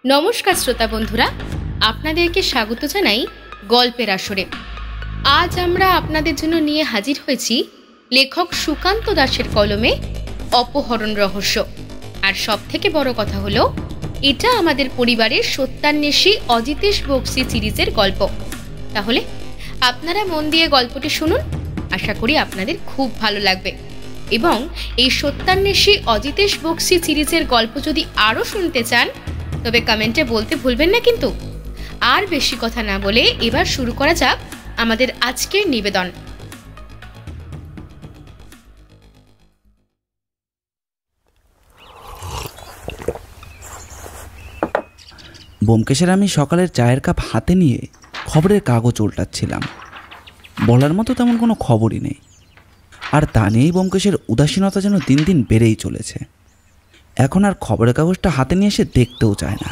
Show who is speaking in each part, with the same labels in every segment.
Speaker 1: নমস্কার শ্রোতা বন্ধুরা, আপনাদেরকে স্বাগত জানাই গল্পের আসরে। আজ আমরা আপনাদের জন্য নিয়ে হাজির হয়েছি লেখক সুকান্ত দাসের কলমে অপহরণ রহস্য। আর সব থেকে বড় কথা হলো, এটা আমাদের পরিবারের সত্যান্বেষী অজিতেশ বক্সী সিরিজের গল্প। তাহলে আপনারা মন দিয়ে গল্পটি শুনুন, আশা করি আপনাদের খুব ভালো লাগবে। এবং এই সত্যান্বেষী অজিতেশ বক্সী সিরিজের গল্প যদি আরও শুনতে চান তবে কমেন্টে বলতে ভুলবেন না কিন্তু। আর বেশি কথা না বলে এবার শুরু করা যাক আমাদের আজকের নিবেদন।
Speaker 2: ব্যোমকেশের আমি সকালের চায়ের কাপ হাতে নিয়ে খবরের কাগজ উল্টাচ্ছিলাম। বলার মতো তেমন কোনো খবরই নেই, আর তা নিয়েই ব্যোমকেশের উদাসীনতা যেন দিন দিন বেড়েই চলেছে। এখন আর খবরের কাগজটা হাতে নিয়ে এসে দেখতেও চায় না।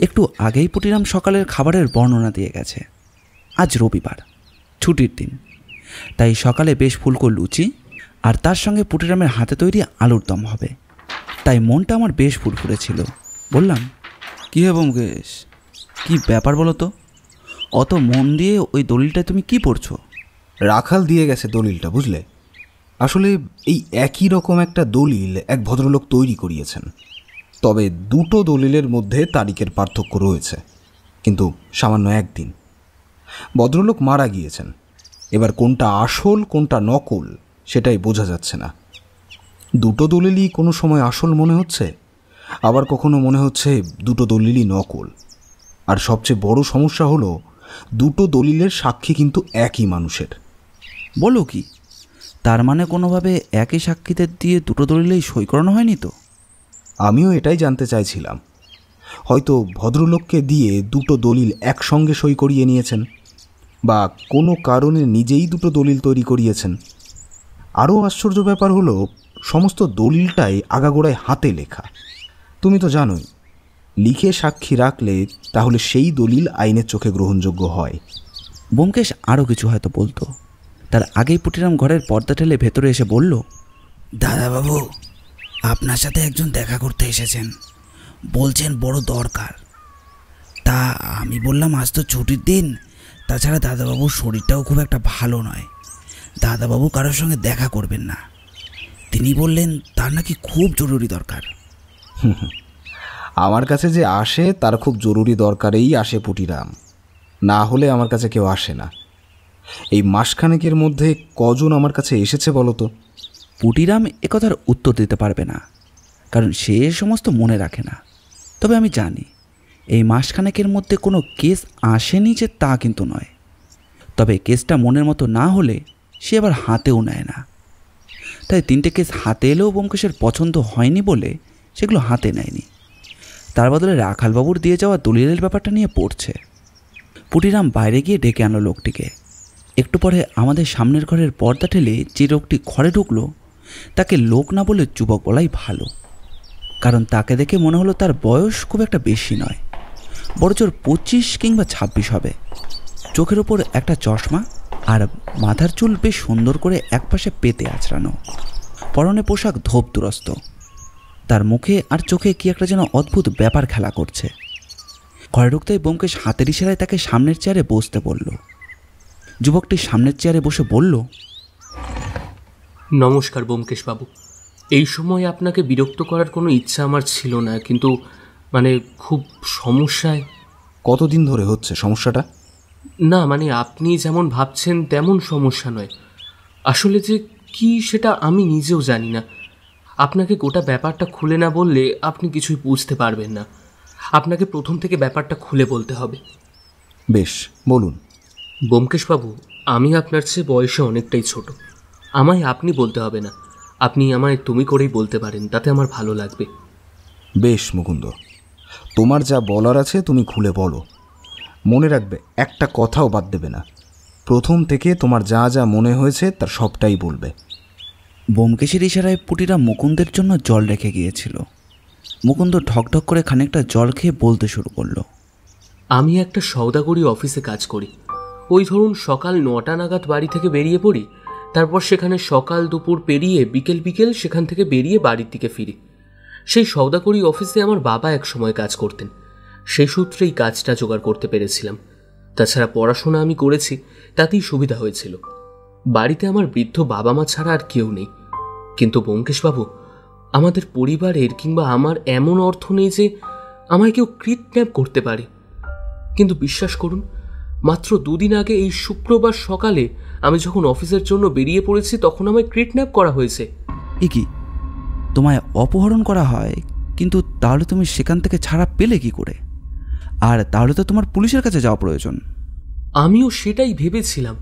Speaker 2: একটু আগেই পুটিরাম সকালের খাবারের বর্ণনা দিয়ে গেছে। আজ রবিবার, ছুটির দিন, তাই সকালে বেশ ফুলকো লুচি আর তার সঙ্গে পুটিরামের হাতে তৈরি আলুর দম হবে। তাই মনটা আমার বেশ ফুরফুরে ছিল। বললাম, কী হে ব্যোমকেশ, কী ব্যাপার বলো তো? অত মন দিয়ে ওই দলিলটায় তুমি কি পড়ছো?
Speaker 3: রাখাল দিয়ে গেছে দলিলটা, বুঝলে? আসলে এই একই রকম একটা দলিল এক ভদ্রলোক তৈরি করিয়েছেন, তবে দুটো দলিলের মধ্যে তারিখের পার্থক্য রয়েছে, কিন্তু সামান্য একদিন। ভদ্রলোক মারা গিয়েছেন, এবার কোনটা আসল কোনটা নকল সেটাই বোঝা যাচ্ছে না। দুটো দলিলই কোনো সময় আসল মনে হচ্ছে, আবার কখনো মনে হচ্ছে দুটো দলিলই নকল। আর সবচেয়ে বড় সমস্যা হলো, দুটো দলিলের সাক্ষী কিন্তু একই মানুষের।
Speaker 2: বলো কি? তার মানে কোনোভাবে একই সাক্ষীদের দিয়ে দুটো দলিলেই সই করানো হয়নি তো?
Speaker 3: আমিও এটাই জানতে চাইছিলাম। হয়তো ভদ্রলোককে দিয়ে দুটো দলিল একসঙ্গে সই করিয়ে নিয়েছেন, বা কোনো কারণে নিজেই দুটো দলিল তৈরি করিয়েছেন। আরও আশ্চর্য ব্যাপার হলো, সমস্ত দলিলটাই আগাগোড়ায় হাতে লেখা। তুমি তো জানোই, লিখে সাক্ষী রাখলে তাহলে সেই দলিল আইনের চোখে গ্রহণযোগ্য হয়।
Speaker 2: ব্যোমকেশ আরও কিছু হয়তো বলতো, তার আগেই পুটিরাম ঘরের পর্দা ঠেলে ভেতরে এসে বলল,
Speaker 4: দাদাবাবু, আপনার সাথে একজন দেখা করতে এসেছেন, বলছেন বড় দরকার। তা আমি বললাম, আজ তো ছুটির দিন, তাছাড়া দাদাবাবুর শরীরটাও খুব একটা ভালো নয়, দাদাবাবু কারোর সঙ্গে দেখা করবেন না। তিনি বললেন তার নাকি খুব জরুরি দরকার।
Speaker 3: আমার কাছে যে আসে তার খুব জরুরি দরকারেই আসে পুটিরাম, না হলে আমার কাছে কেউ আসে না। এই মাসখানেকের মধ্যে কজন আমার কাছে এসেছে বলো তো?
Speaker 2: পুটিরাম একথার উত্তর দিতে পারবে না, কারণ সে সমস্ত মনে রাখে না। তবে আমি জানি এই মাসখানেকের মধ্যে কোনো কেস আসেনি যে তা কিন্তু নয়। তবে কেসটা মনের মতো না হলে সে আবার হাতেও নেয় না। তাই তিনটে কেস হাতে এলেও ব্যোমকেশের পছন্দ হয়নি বলে সেগুলো হাতে নেয়নি। তার বদলে রাখালবাবুর দিয়ে যাওয়া দলিলের ব্যাপারটা নিয়ে পড়ছে। পুটিরাম বাইরে গিয়ে ডেকে আনলো লোকটিকে। একটু পরে আমাদের সামনের ঘরের পর্দা ঠেলে যে লোকটি ঘরে ঢুকলো তাকে লোক না বলে যুবক বলাই ভালো, কারণ তাকে দেখে মনে হলো তার বয়স খুব একটা বেশি নয়, বড়জোর 25 কিংবা 26 হবে। চোখের ওপর একটা চশমা আর মাথার চুল বেশ সুন্দর করে একপাশে পেতে আঁচড়ানো, পরনে পোশাক ধোপ দুরস্ত। তার মুখে আর চোখে কি একটা যেন অদ্ভুত ব্যাপার খেলা করছে। ঘরে ঢুকতেই ব্যোমকেশ হাতের ইশারায় তাকে সামনের চেয়ারে বসতে বলল। যুবকটি সামনের চেয়ারে বসে বলল,
Speaker 5: নমস্কার ব্যোমকেশ বাবু, এই সময় আপনাকে বিরক্ত করার কোনো ইচ্ছা আমার ছিল না, কিন্তু খুব সমস্যায়।
Speaker 3: কতদিন ধরে হচ্ছে সমস্যাটা?
Speaker 5: না আপনি যেমন ভাবছেন তেমন সমস্যা নয়। আসলে যে কি সেটা আমি নিজেও জানি না। আপনাকে গোটা ব্যাপারটা খুলে না বললে আপনি কিছুই বুঝতে পারবেন না। আপনাকে প্রথম থেকে ব্যাপারটা খুলে বলতে হবে।
Speaker 3: বেশ, বলুন।
Speaker 5: ব্যোমকেশ বাবু, আমি আপনার চেয়ে বয়সে অনেকটাই ছোট। আমায় আপনি বলতে হবে না, আপনি আমায় তুমি করেই বলতে পারেন, তাতে আমার ভালো লাগবে।
Speaker 3: বেশ মুকুন্দ, তোমার যা বলার আছে তুমি খুলে বলো। মনে রাখবে, একটা কথাও বাদ দেবে না। প্রথম থেকে তোমার যা যা মনে হয়েছে তার সবটাই বলবে।
Speaker 2: ব্যোমকেশের ইশারায় পুটিরাম মুকুন্দের জন্য জল রেখে গিয়েছিল। মুকুন্দ ঢকঢক করে খানিকটা জল খেয়ে বলতে শুরু করলো।
Speaker 5: আমি একটা সওদাগরি অফিসে কাজ করি। ওই ধরুন সকাল 9টা নাগাদ বাড়ি থেকে বেরিয়ে পড়ি, তারপর সেখানে সকাল দুপুর পেরিয়ে বিকেল সেখান থেকে বেরিয়ে বাড়ির দিকে ফিরি। সেই সওদাগরি অফিসে আমার বাবা এক সময় কাজ করতেন। সেই সূত্রেই কাজটা জোগাড় করতে পেরেছিলাম। তাছাড়া পড়াশোনা আমি করেছি, তাতেই সুবিধা হয়েছিল। বাড়িতে আমার বৃদ্ধ বাবা মা ছাড়া আর কেউ নেই। কিন্তু ব্যোমকেশবাবু, আমাদের পরিবারের কিংবা আমার এমন অর্থ নেই যে আমায় কেউ কিডন্যাপ করতে পারে। কিন্তু বিশ্বাস করুন, মাত্র 2 দিন আগে এই শুক্রবার সকালে আমি যখন অফিসের জন্য বেরিয়ে পড়েছি তখন আমায় কিডন্যাপ করা হয়েছে।
Speaker 2: এ কি, তোমায় অপহরণ করা হয়? কিন্তু তাহলে তুমি সেখান থেকে ছাড়া পেলে কি করে? আর তাহলে তো তোমার পুলিশের কাছে যাওয়া প্রয়োজন।
Speaker 5: আমিও সেটাই ভেবেছিলাম।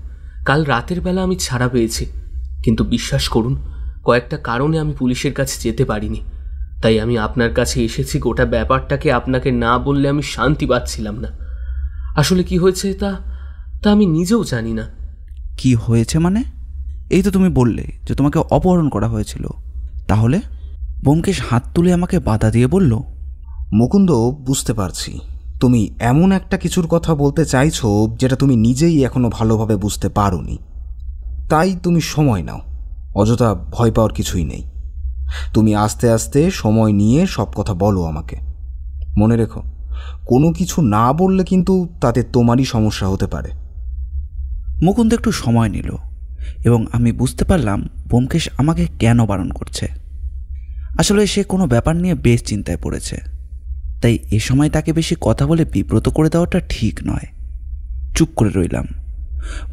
Speaker 5: কাল রাতের বেলা আমি ছাড়া পেয়েছি, কিন্তু বিশ্বাস করুন, কয়েকটা কারণে আমি পুলিশের কাছে যেতে পারিনি। তাই আমি আপনার কাছে এসেছি। গোটা ব্যাপারটাকে আপনাকে না বললে আমি শান্তি পাচ্ছিলাম না। আসলে কি হয়েছে তা আমি নিজেও জানি না।
Speaker 2: কি হয়েছে মানে? এই তো তুমি বললে যে তোমাকে অপহরণ করা হয়েছিল। তাহলে? ব্যোমকেশ হাত তুলে আমাকে বাধা দিয়ে বলল।
Speaker 3: মুকুন্দ, বুঝতে পারছি তুমি এমন একটা কিছুর কথা বলতে চাইছো যেটা তুমি নিজেই এখনো ভালোভাবে বুঝতে পারোনি। তাই তুমি সময় নাও, অযথা ভয় পাওয়ার কিছুই নেই। তুমি আস্তে আস্তে সময় নিয়ে সব কথা বলো আমাকে। মনে রেখো, কোনো কিছু না বললে কিন্তু তাতে তোমারই সমস্যা হতে পারে।
Speaker 2: মুকুন্দ একটু সময় নিল এবং আমি বুঝতে পারলাম ব্যোমকেশ আমাকে কেন বারণ করছে। আসলে সে কোনো ব্যাপার নিয়ে বেশ চিন্তায় পড়েছে, তাই এ সময় তাকে বেশি কথা বলে বিব্রত করে দেওয়াটা ঠিক নয়। চুপ করে রইলাম।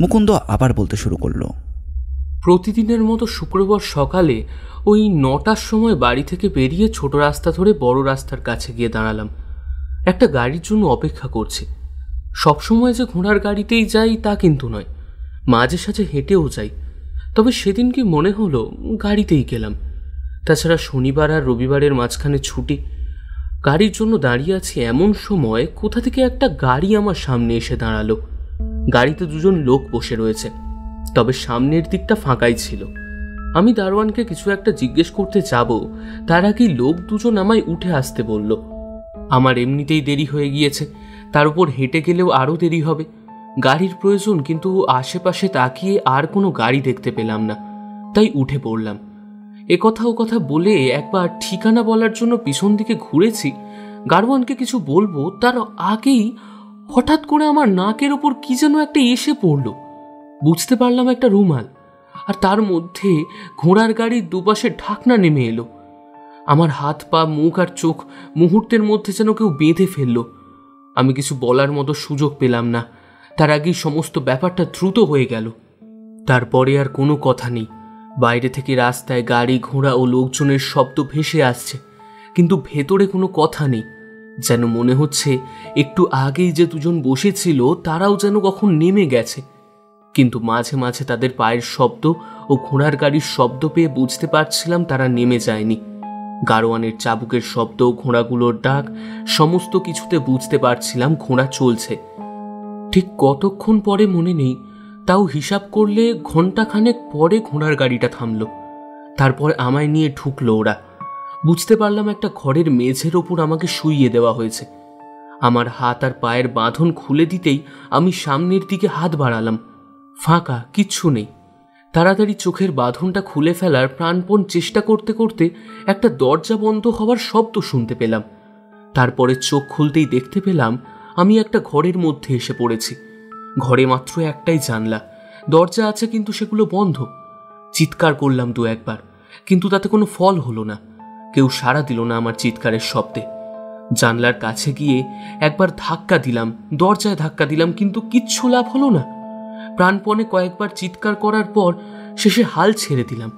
Speaker 2: মুকুন্দ আবার বলতে শুরু করলো।
Speaker 5: প্রতিদিনের মতো শুক্রবার সকালে ওই 9টার সময় বাড়ি থেকে বেরিয়ে ছোট রাস্তা ধরে বড় রাস্তার কাছে গিয়ে দাঁড়ালাম। একটা গাড়ির জন্য অপেক্ষা করছি। সবসময় যে ঘোড়ার গাড়িতেই যাই তা কিন্তু নয়, মাঝে সাঝে হেঁটেও যাই। তবে সেদিন কি মনে হলো গাড়িতেই গেলাম। তাছাড়া শনিবার আর রবিবারের মাঝখানে ছুটি। গাড়ির জন্য দাঁড়িয়ে আছি, এমন সময় কোথা থেকে একটা গাড়ি আমার সামনে এসে দাঁড়ালো। গাড়িতে 2জন লোক বসে রয়েছে, তবে সামনের দিকটা ফাঁকাই ছিল। আমি দারোয়ানকে কিছু একটা জিজ্ঞেস করতে যাব, তার আগেই লোক 2জন আমায় উঠে আসতে বলল। আমার এমনিতেই দেরি হয়ে গিয়েছে, তার উপর হেঁটে গেলেও আরও দেরি হবে। গাড়ির প্রয়োজন, কিন্তু আশেপাশে তাকিয়ে আর কোনো গাড়ি দেখতে পেলাম না, তাই উঠে পড়লাম। একথা ও কথা বলে একবার ঠিকানা বলার জন্য পিছন দিকে ঘুরেছি। গাড়োয়ানকে কিছু বলবো, তার আগেই হঠাৎ করে আমার নাকের ওপর কি যেন একটা এসে পড়ল। বুঝতে পারলাম একটা রুমাল, আর তার মধ্যে ঘোড়ার গাড়ির দুপাশে ঢাকনা নেমে এলো। আমার হাত পা মুখ আর চোখ মুহূর্তের মধ্যে যেন কেউ বেঁধে ফেললো। আমি কিছু বলার মতো সুযোগ পেলাম না, তার আগেই সমস্ত ব্যাপারটা দ্রুত হয়ে গেল। তারপরে আর কোনো কথা নেই। বাইরে থেকে রাস্তায় গাড়ি ঘোড়া ও লোকজনের শব্দ ভেসে আসছে, কিন্তু ভেতরে কোনো কথা নেই। যেন মনে হচ্ছে একটু আগেই যে 2জন বসেছিল তারাও যেন কখন নেমে গেছে। কিন্তু মাঝে মাঝে তাদের পায়ের শব্দ ও ঘোড়ার গাড়ির শব্দ পেয়ে বুঝতে পারছিলাম তারা নেমে যায়নি। গাড়োয়ানের চাবুকের শব্দ, ঘোড়াগুলোর ডাক, সমস্ত কিছুতে বুঝতে পারছিলাম ঘোড়া চলছে। ঠিক কতক্ষণ পরে মনে নেই, তাও হিসাব করলে ঘন্টাখানেক পরে ঘোড়ার গাড়িটা থামল। তারপর আমায় নিয়ে ঢুকলো ওরা। বুঝতে পারলাম একটা ঘরের মেঝের ওপর আমাকে শুইয়ে দেওয়া হয়েছে। আমার হাত আর পায়ের বাঁধন খুলে দিতেই আমি সামনের দিকে হাত বাড়ালাম। ফাঁকা, কিচ্ছু নেই। তাড়াতাড়ি চোখের বাঁধনটা খুলে ফেলার প্রাণপণ চেষ্টা করতে করতে একটা দরজা বন্ধ হওয়ার শব্দ শুনতে পেলাম। তারপরে চোখ খুলতেই দেখতে পেলাম আমি একটা ঘরের মধ্যে এসে পড়েছি। ঘরে মাত্র একটাই জানলা, দরজা আছে কিন্তু সেগুলো বন্ধ। চিৎকার করলাম 2 একবার, কিন্তু তাতে কোনো ফল হলো না। কেউ সাড়া দিল না আমার চিৎকারের শব্দে। জানলার কাছে গিয়ে একবার ধাক্কা দিলাম, দরজায় ধাক্কা দিলাম, কিন্তু কিচ্ছু লাভ হলো না। প্রাণপণে কয়েকবার চিৎকার করার পর শেষে হাল ছেড়ে দিলাম।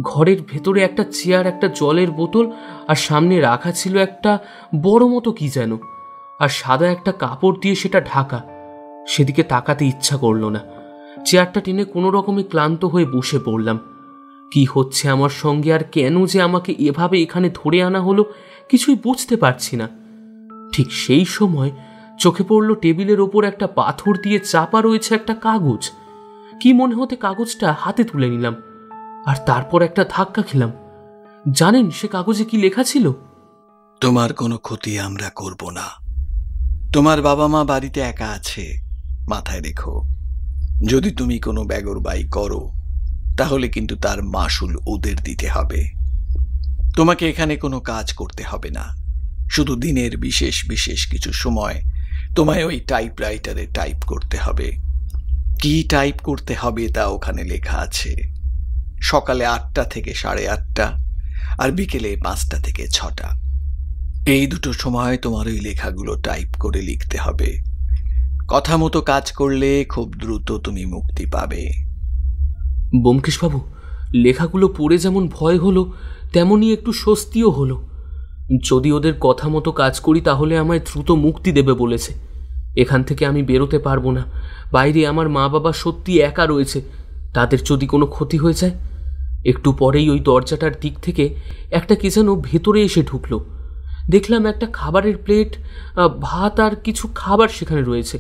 Speaker 5: ঘরের ভেতরে একটা চেয়ার, একটা জলের বোতল, আর সামনে রাখা ছিল একটা বড় মতো কি যেন, আর সাদা একটা কাপড় দিয়ে সেটা ঢাকা। সেদিকে তাকাতে ইচ্ছা করলো না। চেয়ারটা টেনে কোনো রকমে ক্লান্ত হয়ে বসে পড়লাম। কি হচ্ছে আমার সঙ্গে, আর কেন যে আমাকে এভাবে এখানে ধরে আনা হলো কিছুই বুঝতে পারছি না। ঠিক সেই সময় চোখে পড়ল টেবিলের ওপর একটা পাথর দিয়ে চাপা রয়েছে একটা কাগজ। কি মনে হতে কাগজটা হাতে তুলে নিলাম, আর তারপর একটা ধাক্কা খেলাম। জানেন সে কাগজে কি লেখা ছিল?
Speaker 6: তোমার কোনো ক্ষতি আমরা করব না। তোমার বাবা মা বাড়িতে একা আছে, মাথায় রেখো। যদি তুমি কোনো বেগরবাই করো তাহলে কিন্তু তার মাসুল ওদের দিতে হবে। তোমাকে এখানে কোনো কাজ করতে হবে না, শুধু দিনের বিশেষ বিশেষ কিছু সময় তোমায় ওই টাইপরাইটারে টাইপ করতে হবে। কি টাইপ করতে হবে তা ওখানে লেখা আছে। সকালে 8টা থেকে 8:30 আর বিকেলে 5টা থেকে 6টা। এই দুটো সময় তোমার ওই লেখাগুলো টাইপ করে লিখতে হবে। কথা মতো কাজ করলে খুব দ্রুত তুমি মুক্তি পাবে।
Speaker 5: ব্যোমকেশবাবু, লেখাগুলো পড়ে যেমন ভয় হলো তেমনই একটু স্বস্তিও হলো। যদি ওদের কথা মতো কাজ করি তাহলে আমায় দ্রুত মুক্তি দেবে বলেছে। এখান থেকে আমি বেরোতে পারবো না। বাইরে আমার মা বাবা সত্যি একা রয়েছে, তাদের যদি কোনো ক্ষতি হয়ে যায়। একটু পরেই ওই দরজাটার দিক থেকে একটা কে যেন ভেতরে এসে ঢুকলো। দেখলাম একটা খাবারের প্লেট, ভাত আর কিছু খাবার সেখানে রয়েছে।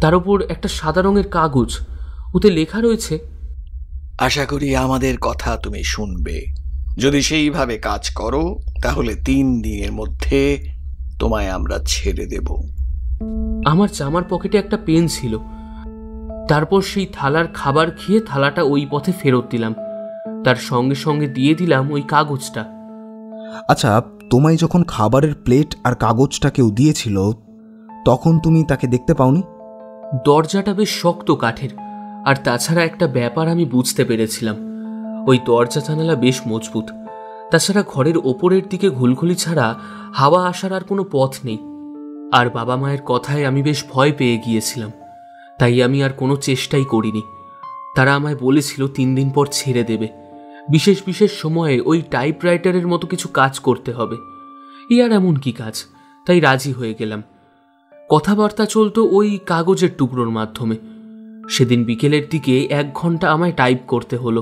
Speaker 5: তার উপর একটা সাদা রঙের কাগজ, ওতে লেখা রয়েছে,
Speaker 6: আশা করি আমাদের কথা তুমি শুনবে। যদি সেইভাবে কাজ করো তাহলে 3 দিনের মধ্যে তোমায় আমরা ছেড়ে দেব।
Speaker 5: আমার জামার পকেটে একটা পেন ছিল। তারপর সেই থালার খাবার খেয়ে থালাটা ওই পথে ফেরত দিলাম। তার সঙ্গে সঙ্গে দিয়ে দিলাম ওই কাগজটা।
Speaker 3: আচ্ছা, তোমায় যখন খাবারের প্লেট আর কাগজটা কেউ দিয়েছিল তখন তুমি তাকে দেখতে পাওনি?
Speaker 5: দরজাটা বেশ শক্ত কাঠের, আর তাছাড়া একটা ব্যাপার আমি বুঝতে পেরেছিলাম, ওই দরজা জানালা বেশ মজবুত। তাছাড়া ঘরের ওপরের দিকে ঘুলঘুলি ছাড়া হাওয়া আসার আর কোনো পথ নেই। আর বাবা মায়ের কথায় আমি বেশ ভয় পেয়ে গিয়েছিলাম, তাই আমি আর কোনো চেষ্টাই করিনি। তারা আমায় বলেছিল 3 দিন পর ছেড়ে দেবে। বিশেষ বিশেষ সময়ে ওই টাইপরাইটারের মতো কিছু কাজ করতে হবে। আর এমন কি কাজ, তাই রাজি হয়ে গেলাম। কথাবার্তা চলতো ওই কাগজের টুকরোর মাধ্যমে। সেদিন বিকেলের দিকে 1 ঘন্টা আমায় টাইপ করতে হলো।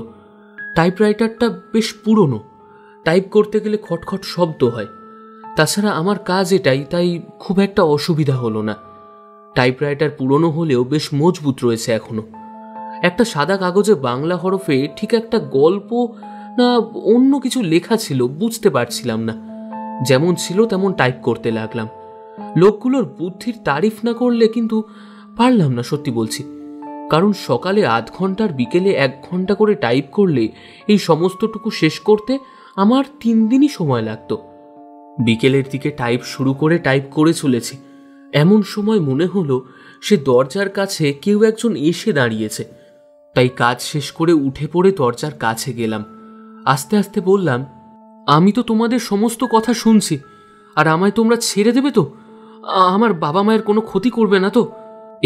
Speaker 5: টাইপরাইটারটা বেশ পুরনো, টাইপ করতে গেলে খটখট শব্দ হয়। তাছাড়া আমার কাজ এটাই, তাই খুব একটা অসুবিধা হলো না। টাইপরাইটার পুরনো হলেও বেশ মজবুত রয়েছে এখনো। একটা সাদা কাগজে বাংলা হরফে ঠিক একটা গল্প না অন্য কিছু লেখা ছিল, বুঝতে পারছিলাম না। যেমন ছিল তেমন টাইপ করতে লাগলাম। লোকগুলোর বুদ্ধির তারিফ না করলে কিন্তু পারলাম না, সত্যি বলছি। কারণ সকালে 8 ঘন্টার বিকেলে 1 ঘন্টা করে টাইপ করলে এই সমস্তটুকু শেষ করতে আমার 3 দিনই সময় লাগতো। বিকেলের দিকে টাইপ শুরু করে টাইপ করে চলেছি, এমন সময় মনে হলো সে দরজার কাছে কেউ একজন এসে দাঁড়িয়েছে। তাই কাজ শেষ করে উঠে পড়ে দরজার কাছে গেলাম। আস্তে আস্তে বললাম, আমি তো তোমাদের সমস্ত কথা শুনছি, আর আমায় তোমরা ছেড়ে দেবে তো? আমার বাবা মায়ের কোনো ক্ষতি করবে না তো?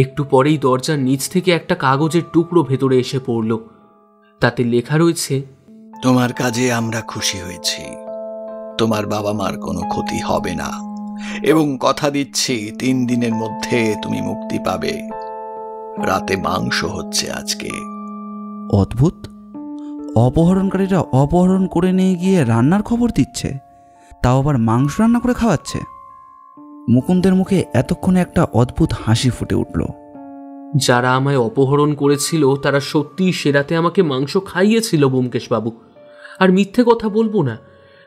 Speaker 5: একটু পরেই দরজার নিচ থেকে একটা কাগজের টুকরো ভেতরে এসে পড়ল। তাতে লেখা রয়েছে,
Speaker 6: তোমার কাজে আমরা খুশি হয়েছি। তোমার বাবা মার কোনো ক্ষতি হবে না এবং কথা দিচ্ছি 3 দিনের মধ্যে তুমি মুক্তি পাবে। রাতে মাংস হচ্ছে আজকে।
Speaker 2: অদ্ভুত, অপহরণকারীরা অপহরণ করে নিয়ে গিয়ে রান্নার খবর দিচ্ছে, তাও আবার মাংস রান্না করে খাওয়াচ্ছে। মুকুন্দের মুখে এতক্ষণে একটা অদ্ভুত হাসি ফুটে উঠল।
Speaker 5: যারা আমায় অপহরণ করেছিল তারা সত্যিই সে রাতে আমাকে মাংস খাইয়েছিল ব্যোমকেশবাবু। আর মিথ্যে কথা বলবো না,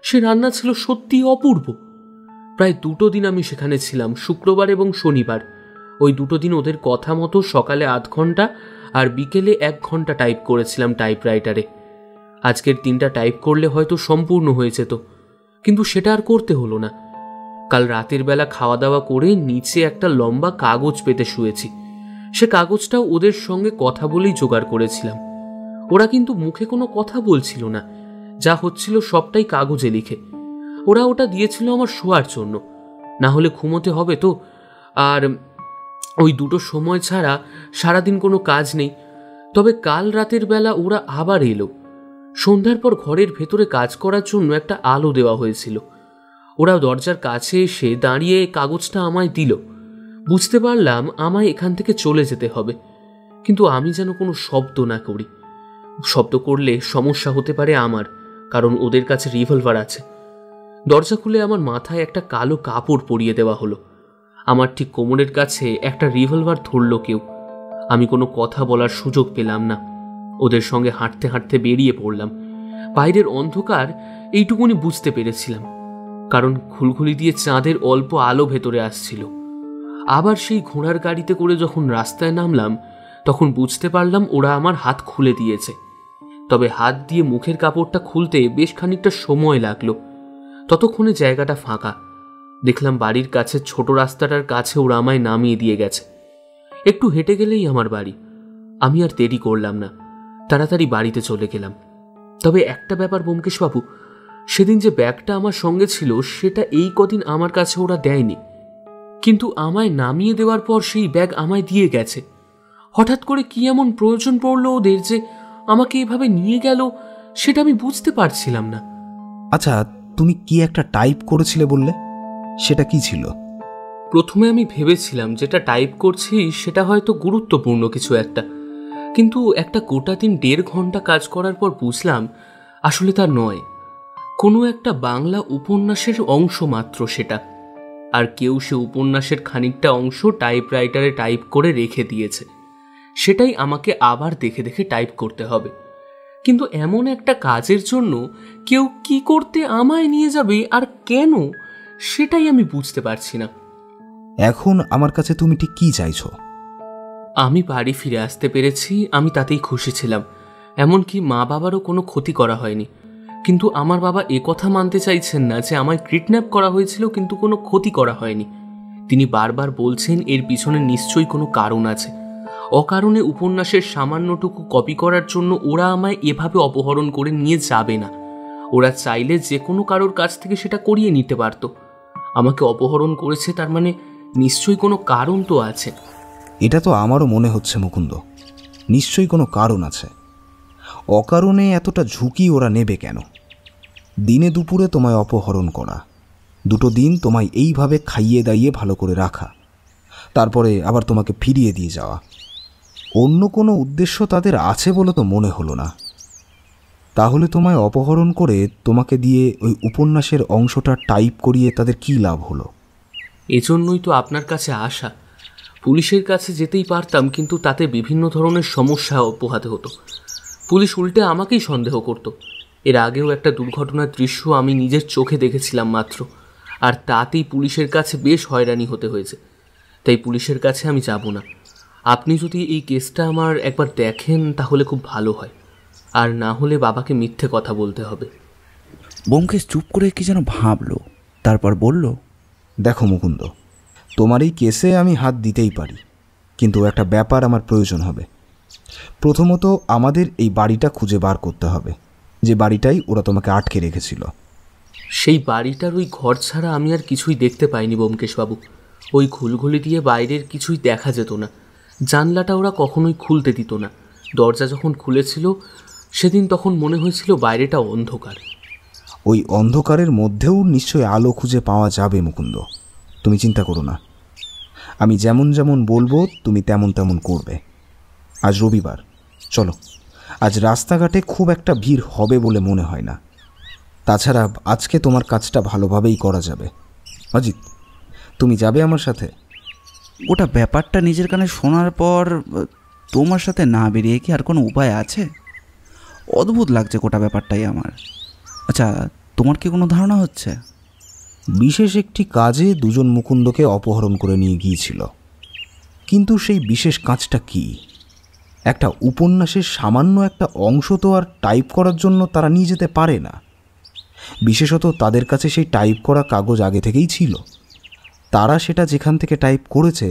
Speaker 5: সে রান্না ছিল সত্যিই অপূর্ব। প্রায় 2 দিন আমি সেখানে ছিলাম, শুক্রবার এবং শনিবার। ওই 2 দিন ওদের কথা মতো সকালে 8 ঘন্টা আর বিকেলে 1 ঘন্টা টাইপ করেছিলাম টাইপরাইটারে। আজকের 3টা টাইপ করলে হয়তো সম্পূর্ণ হয়ে যেত, কিন্তু সেটা আর করতে হলো না। কাল রাতের বেলা খাওয়া দাওয়া করে নিচে একটা লম্বা কাগজ পেতে শুয়েছি। সে কাগজটাও ওদের সঙ্গে কথা বলেই জোগাড় করেছিলাম। ওরা কিন্তু মুখে কোনো কথা বলছিল না, যা হচ্ছিল সবটাই কাগজে লিখে। ওরা ওটা দিয়েছিল আমার শোয়ার জন্য, না হলে ঘুমোতে হবে তো। আর ওই 2টো সময় ছাড়া সারাদিন কোনো কাজ নেই। তবে কাল রাতের বেলা ওরা আবার এলো। সন্ধ্যার পর ঘরের ভেতরে কাজ করার জন্য একটা আলো দেওয়া হয়েছিল। ওরা দরজার কাছে এসে দাঁড়িয়ে কাগজটা আমায় দিল। বুঝতে পারলাম আমায় এখান থেকে চলে যেতে হবে, কিন্তু আমি যেন কোনো শব্দ না করি। শব্দ করলে সমস্যা হতে পারে আমার, কারণ ওদের কাছে রিভলভার আছে। দরজা খুলে আমার মাথায় একটা কালো কাপড় পরিয়ে দেওয়া হলো। আমার ঠিক কোমরের কাছে একটা রিভলভার ধরল কেউ। আমি কোনো কথা বলার সুযোগ পেলাম না। ওদের সঙ্গে হাঁটতে হাঁটতে বেরিয়ে পড়লাম। বাইরের অন্ধকার এইটুকুনি বুঝতে পেরেছিলাম, কারণ ঘুলঘুলি দিয়ে চাঁদের অল্প আলো ভেতরে আসছিল। আবার সেই ঘোড়ার গাড়িতে করে যখন রাস্তায় নামলাম তখন বুঝতে পারলাম ওরা আমার হাত খুলে দিয়েছে। তবে হাত দিয়ে মুখের কাপড়টা খুলতে বেশ খানিকটা সময় লাগলো। ততক্ষণে জায়গাটা ফাঁকা। দেখলাম বাড়ির কাছে ছোট রাস্তাটার কাছে ওরা আমায় নামিয়ে দিয়ে গেছে। একটু হেঁটে গেলেই আমার বাড়ি। আমি আর দেরি করলাম না, তাড়াতাড়ি বাড়িতে চলে গেলাম। তবে একটা ব্যাপার ব্যোমকেশবাবু, সেদিন যে ব্যাগটা আমার সঙ্গে ছিল সেটা এই কদিন আমার কাছে ওরা দেয়নি, কিন্তু আমায় নামিয়ে দেওয়ার পর সেই ব্যাগ আমায় দিয়ে গেছে। হঠাৎ করে কি এমন প্রয়োজন পড়লো ওদের যে আমাকে এভাবে নিয়ে গেল, সেটা আমি বুঝতে পারছিলাম না।
Speaker 3: আচ্ছা, তুমি কি একটা টাইপ করেছিলে বললে, সেটা কি ছিল?
Speaker 5: প্রথমে আমি ভেবেছিলাম যেটা টাইপ করছি সেটা হয়তো গুরুত্বপূর্ণ কিছু একটা, কিন্তু একটা গোটা দিন 1.5 ঘন্টা কাজ করার পর বুঝলাম আসলে তা নয়। কোনো একটা বাংলা উপন্যাসের অংশ মাত্র সেটা, আর কেউ সে উপন্যাসের খানিকটা অংশ টাইপরাইটারে টাইপ করে রেখে দিয়েছে। সেটাই আমাকে আবার দেখে দেখে টাইপ করতে হবে। কিন্তু এমন একটা কাজের জন্য কেউ কি করতে আমায় নিয়ে যাবে আর কেন, সেটাই আমি বুঝতে পারছি না।
Speaker 3: এখন আমার কাছে তুমি ঠিক কি চাইছো?
Speaker 5: আমি বাড়ি ফিরে আসতে পেরেছি, আমি তাতেই খুশি ছিলাম। এমনকি মা বাবারও কোনো ক্ষতি করা হয়নি। কিন্তু আমার বাবা একথা মানতে চাইছেন না যে আমায় কিডন্যাপ করা হয়েছিল কিন্তু কোনো ক্ষতি করা হয়নি। তিনি বারবার বলছেন এর পিছনে নিশ্চয়ই কোনো কারণ আছে। অকারণে উপন্যাসের সামান্যটুকু কপি করার জন্য ওরা আমায় এভাবে অপহরণ করে নিয়ে যাবে না। ওরা চাইলে যে কোনো কারোর কাছ থেকে সেটা করিয়ে নিতে পারত। আমাকে অপহরণ করেছে, তার মানে নিশ্চয়ই কোনো কারণ তো আছে।
Speaker 3: এটা তো আমারও মনে হচ্ছে মুকুন্দ, নিশ্চয়ই কোনো কারণ আছে। অকারণে এতটা ঝুঁকি ওরা নেবে কেন? দিনে দুপুরে তোমায় অপহরণ করা, 2 দিন তোমায় এইভাবে খাইয়ে দাইয়ে ভালো করে রাখা, তারপরে আবার তোমাকে ফিরিয়ে দিয়ে যাওয়া, অন্য কোনো উদ্দেশ্য তাদের আছে বলে তো মনে হলো না। তাহলে তোমায় অপহরণ করে তোমাকে দিয়ে ওই উপন্যাসের অংশটা টাইপ করিয়ে তাদের কী লাভ হলো?
Speaker 5: এজন্যই তো আপনার কাছে আসা। পুলিশের কাছে যেতেই পারতাম, কিন্তু তাতে বিভিন্ন ধরনের সমস্যা পোহাতে হতো। পুলিশ উল্টে আমাকেই সন্দেহ করত। এর আগেও একটা দুর্ঘটনার দৃশ্য আমি নিজের চোখে দেখেছিলাম মাত্র, আর তাতেই পুলিশের কাছে বেশ হয়রানি হতে হয়েছে। তাই পুলিশের কাছে আমি যাব না। আপনি যদি এই কেসটা আমার একবার দেখেন তাহলে খুব ভালো হয়, আর না হলে বাবাকে মিথ্যে কথা বলতে হবে।
Speaker 2: ব্যোমকেশ চুপ করে কি যেন ভাবলো, তারপর বলল,
Speaker 3: দেখো মুকুন্দ, তোমার এই কেসে আমি হাত দিতেই পারি, কিন্তু একটা ব্যাপার আমার প্রয়োজন হবে। প্রথমত আমাদের এই বাড়িটা খুঁজে বার করতে হবে, যে বাড়িটাই ওরা তোমাকে আটকে রেখেছিল।
Speaker 5: সেই বাড়িটার ওই ঘর ছাড়া আমি আর কিছুই দেখতে পাইনি ব্যোমকেশবাবু। ওই ঘুলঘুলি দিয়ে বাইরের কিছুই দেখা যেত না। জানলাটা ওরা কখনোই খুলতে দিত না। দরজা যখন খুলেছিল সেদিন তখন মনে হয়েছিল বাইরেটা অন্ধকার।
Speaker 3: ওই অন্ধকারের মধ্যেও নিশ্চয়ই আলো খুঁজে পাওয়া যাবে মুকুন্দ, তুমি চিন্তা করো না। আমি যেমন যেমন বলবো তুমি তেমন তেমন করবে। আজ রবিবার, চলো, আজ রাস্তাঘাটে খুব একটা ভিড় হবে বলে মনে হয় না। তাছাড়া আজকে তোমার কাজটা ভালোভাবেই করা যাবে। অজিত, তুমি যাবে আমার সাথে?
Speaker 2: ওটা ব্যাপারটা নিজের কানে শোনার পর তোমার সাথে না বেরিয়ে কি আর কোনো উপায় আছে? অদ্ভুত লাগছে গোটা ব্যাপারটাই আমার। আচ্ছা, তোমার কি কোনো ধারণা হচ্ছে?
Speaker 3: বিশেষ একটি কাজে 2 জন মুকুন্দকে অপহরণ করে নিয়ে গিয়েছিল, কিন্তু সেই বিশেষ কাজটা কি? একটা উপন্যাসের সামান্য একটা অংশ তো আর টাইপ করার জন্য তারা নিয়ে যেতে পারে না। বিশেষত তাদের কাছে সেই টাইপ করা কাগজ আগে থেকেই ছিল। তারা সেটা যেখান থেকে টাইপ করেছে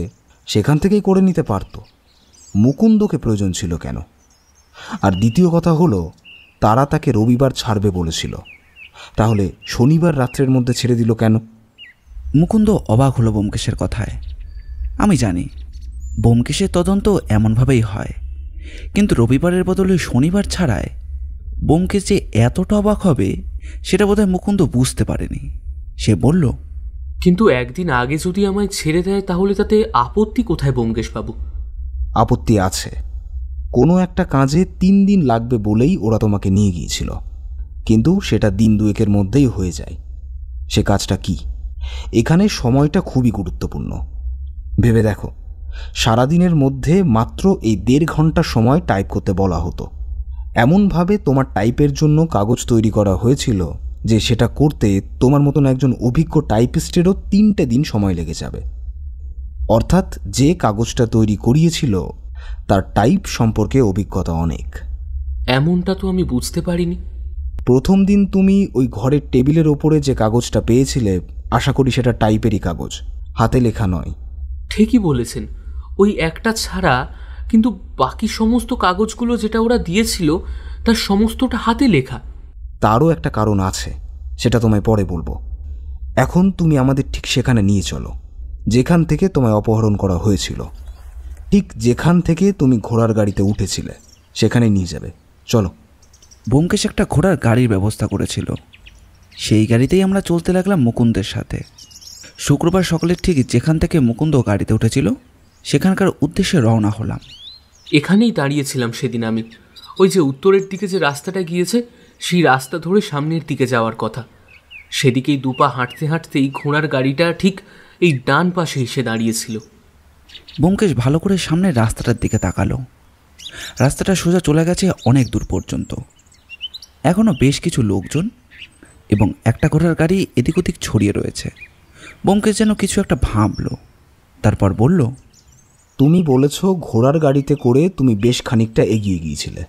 Speaker 3: সেখান থেকেই করে নিতে পারত। মুকুন্দকে প্রয়োজন ছিল কেন? আর দ্বিতীয় কথা হলো, তারা তাকে রবিবার ছাড়বে বলেছিল, তাহলে শনিবার রাত্রের মধ্যে ছেড়ে দিল কেন?
Speaker 2: মুকুন্দ অবাক হলো ব্যোমকেশের কথায়। আমি জানি ব্যোমকেশের তদন্ত এমনভাবেই হয়, কিন্তু রবিবারের বদলে শনিবার ছাড়ায় ব্যোমকেশ যে এতটা অবাক হবে সেটা বোধহয় মুকুন্দ বুঝতে পারেনি। সে বলল,
Speaker 5: কিন্তু একদিন আগে যদি আমায় ছেড়ে দেয় তাহলে তাতে আপত্তি কোথায় ব্যোমকেশবাবু?
Speaker 3: আপত্তি আছে। কোনো একটা কাজে 3 দিন লাগবে বলেই ওরা তোমাকে নিয়ে গিয়েছিল, কিন্তু সেটা দিন 2 মধ্যেই হয়ে যায়। সে কাজটা কি? এখানে সময়টা খুবই গুরুত্বপূর্ণ। ভেবে দেখো, সারাদিনের মধ্যে মাত্র এই 1.5 ঘন্টা সময় টাইপ করতে বলা হতো। এমনভাবে তোমার টাইপের জন্য কাগজ তৈরি করা হয়েছিল যে সেটা করতে তোমার মতন একজন অভিজ্ঞ টাইপিস্টেরও 3টে দিন সময় লেগে যাবে। অর্থাৎ যে কাগজটা তৈরি করিয়েছিল তার টাইপ সম্পর্কে অভিজ্ঞতা অনেক।
Speaker 5: এমনটা তো আমি বুঝতে পারিনি।
Speaker 3: প্রথম দিন তুমি ওই ঘরের টেবিলের ওপরে যে কাগজটা পেয়েছিলে, আশা করি সেটা টাইপেরই কাগজ, হাতে লেখা নয়।
Speaker 5: ঠিকই বলেছেন, ওই একটা ছাড়া, কিন্তু বাকি সমস্ত কাগজগুলো যেটা ওরা দিয়েছিল তার সমস্তটা হাতে লেখা।
Speaker 3: তারও একটা কারণ আছে, সেটা তোমায় পরে বলবো। এখন তুমি আমাদের ঠিক সেখানে নিয়ে চলো, যেখান থেকে তোমায় অপহরণ করা হয়েছিল। ঠিক যেখান থেকে তুমি ঘোড়ার গাড়িতে উঠেছিলে সেখানে নিয়ে যাবে, চলো।
Speaker 2: ব্যোমকেশ একটা ঘোড়ার গাড়ির ব্যবস্থা করেছিল। সেই গাড়িতেই আমরা চলতে লাগলাম মুকুন্দের সাথে। শুক্রবার সকালে ঠিক যেখান থেকে মুকুন্দ গাড়িতে উঠেছিল সেখানকার উদ্দেশ্যে রওনা হলাম।
Speaker 5: এখানেই দাঁড়িয়েছিলাম সেদিন আমি। ওই যে উত্তরের দিকে যে রাস্তাটা গিয়েছে সেই রাস্তা ধরে সামনের দিকে যাওয়ার কথা। সেদিকেই দুপা হাঁটতে হাঁটতেই ঘোড়ার গাড়িটা ঠিক এই ডান পাশে এসে দাঁড়িয়েছিল।
Speaker 2: ব্যোমকেশ ভালো করে সামনের রাস্তাটার দিকে তাকালো। রাস্তাটা সোজা চলে গেছে অনেক দূর পর্যন্ত। এখনও বেশ কিছু লোকজন এবং একটা ঘোড়ার গাড়ি এদিক ওদিক ছড়িয়ে রয়েছে। ব্যোমকেশ যেন কিছু একটা ভাবল, তারপর বলল,
Speaker 3: তুমি বলেছ ঘোড়ার গাড়িতে করে তুমি বেশ খানিকটা এগিয়ে গিয়েছিলে,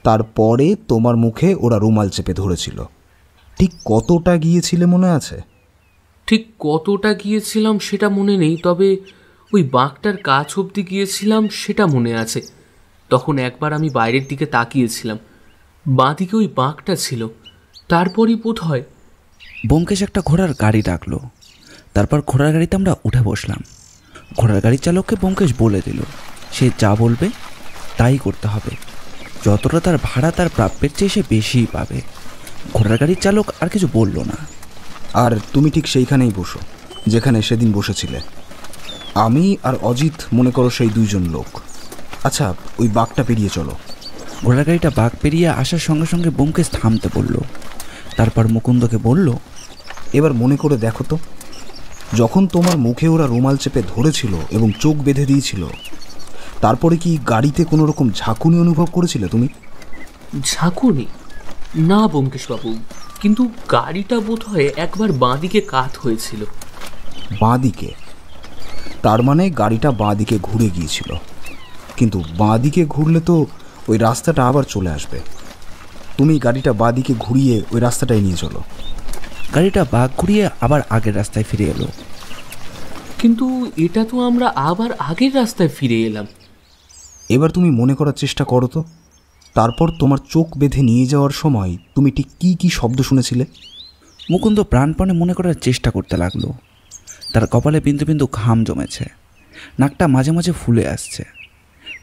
Speaker 3: তারপরে তোমার মুখে ওরা রুমাল চেপে ধরেছিল। ঠিক কতটা গিয়েছিলে মনে আছে?
Speaker 5: ঠিক কতটা গিয়েছিলাম সেটা মনে নেই, তবে ওই বাঁকটার কাছ অবধি গিয়েছিলাম সেটা মনে আছে। তখন একবার আমি বাইরের দিকে তাকিয়েছিলাম, বাঁ দিকে ওই বাঁকটা ছিল। তারপরই বোধ হয়
Speaker 2: ব্যোমকেশ একটা ঘোড়ার গাড়ি ডাকলো। তারপর ঘোড়ার গাড়িতে আমরা উঠে বসলাম। ঘোড়ার গাড়ির চালককে ব্যোমকেশ বলে দিল সে যা বলবে তাই করতে হবে। যতটা তার ভাড়া তার প্রাপ্যের চেয়ে সে বেশিই পাবে। ঘোড়ার গাড়ির চালক আর কিছু বলল না।
Speaker 3: আর তুমি ঠিক সেইখানেই বসো যেখানে সেদিন বসেছিলে। আমি আর অজিত মনে করো সেই দুইজন লোক। আচ্ছা, ওই বাঘটা পেরিয়ে চলো।
Speaker 2: ঘোড়ার গাড়িটা বাঘ পেরিয়ে আসার সঙ্গে সঙ্গে ব্যোমকেশ থামতে বলল। তারপর মুকুন্দকে বলল,
Speaker 3: এবার মনে করে দেখো তো, যখন তোমার মুখে ওরা রুমাল চেপে ধরেছিল এবং চোখ বেঁধে দিয়েছিল, তারপরে কি গাড়িতে কোনো রকম ঝাঁকুনি অনুভব করেছিলে তুমি?
Speaker 5: ঝাঁকুনি? না ব্যোমকেশবাবু, কিন্তু গাড়িটা বোধ হয় একবার বাঁ দিকে কাত হয়েছিল।
Speaker 3: বাঁ দিকে? তার মানে গাড়িটা বাঁ দিকে ঘুরে গিয়েছিল। কিন্তু বাঁ দিকে ঘুরলে তো ওই রাস্তাটা আবার চলে আসবে। তুমি গাড়িটা বাঁ দিকে ঘুরিয়ে ওই রাস্তাটাই নিয়ে চলো।
Speaker 2: গাড়িটা বাঘ ঘুরিয়ে আবার আগের রাস্তায় ফিরে এলো।
Speaker 5: কিন্তু এটা তো আমরা আবার আগের রাস্তায় ফিরে এলাম।
Speaker 3: এবার তুমি মনে করার চেষ্টা করো তো, তারপর তোমার চোখ বেঁধে নিয়ে যাওয়ার সময় তুমি ঠিক কী কী শব্দ শুনেছিলে?
Speaker 2: মুকুন্দ প্রাণপণে মনে করার চেষ্টা করতে লাগলো। তার কপালে বিন্দু বিন্দু ঘাম জমেছে, নাকটা মাঝে মাঝে ফুলে আসছে।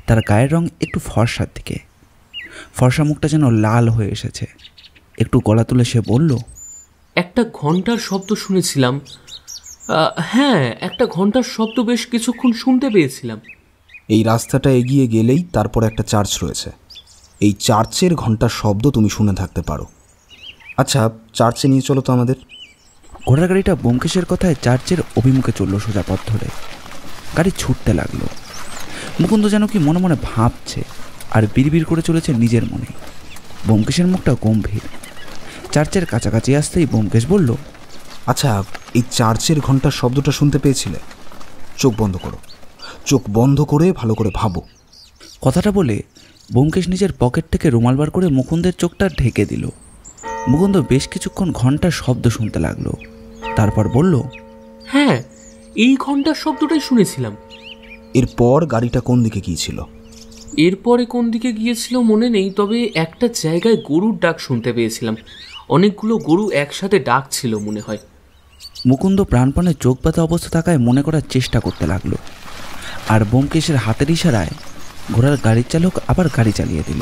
Speaker 2: তার গায়ের রং একটু ফর্সার দিকে, ফর্সা মুখটা যেন লাল হয়ে এসেছে। একটু গলা তুলে সে বলল,
Speaker 5: একটা ঘন্টার শব্দ শুনেছিলাম। হ্যাঁ, একটা ঘন্টার শব্দ বেশ কিছুক্ষণ শুনতে পেয়েছিলাম।
Speaker 3: এই রাস্তাটা এগিয়ে গেলেই তারপর একটা চার্চ রয়েছে। এই চার্চের ঘন্টার শব্দ তুমি শুনে থাকতে পারো। আচ্ছা, চার্চে নিয়ে চলো তো আমাদের।
Speaker 2: ঘোড়ার গাড়িটা ব্যোমকেশের কথায় চার্চের অভিমুখে চলল সোজা পথ ধরে। গাড়ি ছুটতে লাগলো। মুকুন্দ যেন কি মনে মনে ভাবছে আর বিড়বিড় করে চলেছে নিজের মনে। ব্যোমকেশের মুখটা গম্ভীর। চার্চের কাছাকাছি আসতেই ব্যোমকেশ বলল,
Speaker 3: আচ্ছা, এই চার্চের ঘন্টার শব্দটা শুনতে পেয়েছিলে? চোখ বন্ধ করো, চোখ বন্ধ করে ভালো করে ভাবো।
Speaker 2: কথাটা বলে ব্যোমকেশ নিজের পকেট থেকে রুমাল বার করে মুকুন্দের চোখটা ঢেকে দিল। মুকুন্দ বেশ কিছুক্ষণ ঘন্টার শব্দ শুনতে লাগলো। তারপর বলল,
Speaker 5: হ্যাঁ, এই ঘন্টার শব্দটাই শুনেছিলাম।
Speaker 3: এরপর গাড়িটা কোন দিকে গিয়েছিল?
Speaker 5: এরপরে কোন দিকে গিয়েছিল মনে নেই, তবে একটা জায়গায় গরুর ডাক শুনতে পেয়েছিলাম। অনেকগুলো গরু একসাথে ডাকছিল মনে হয়।
Speaker 2: মুকুন্দ প্রাণপণে চোখ বাঁধা অবস্থা থাকায় মনে করার চেষ্টা করতে লাগলো। আর ব্যোমকেশের হাতের ইশারায় ঘোড়ার গাড়ির চালক আবার গাড়ি চালিয়ে দিল।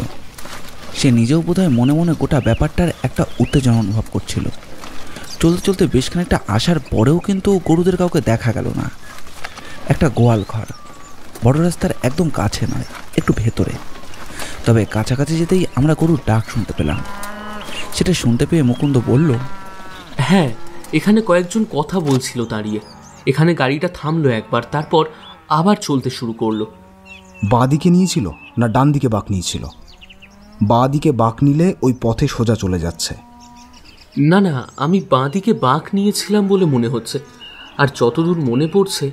Speaker 2: সে নিজেও বোধহয় মনে মনে গোটা ব্যাপারটার একটা উত্তেজনা অনুভব করছিল। চলতে চলতে বেশ খানিকটা আসার পরেও কিন্তু গরুদের কাউকে দেখা গেল না। একটা গোয়াল ঘর, বড় রাস্তার একদম কাছে নয়, একটু ভেতরে। তবে কাছাকাছি যেতেই আমরা গরুর ডাক শুনতে পেলাম। সেটা শুনতে পেয়ে মুকুন্দ বলল,
Speaker 5: হ্যাঁ, এখানে কয়েকজন কথা বলছিল দাঁড়িয়ে। এখানে গাড়িটা থামলো একবার, তারপর আবার চলতে শুরু করলো।
Speaker 3: বাঁ দিকে নিয়েছিল না ডান দিকে বাঁক নিয়েছিল? বাঁ দিকে বাঁক নিলে ওই পথে সোজা চলে যাচ্ছে।
Speaker 5: না না, আমি বাঁ দিকে বাঁক নিয়েছিলাম বলে মনে হচ্ছে। আর যতদূর মনে পড়ছে,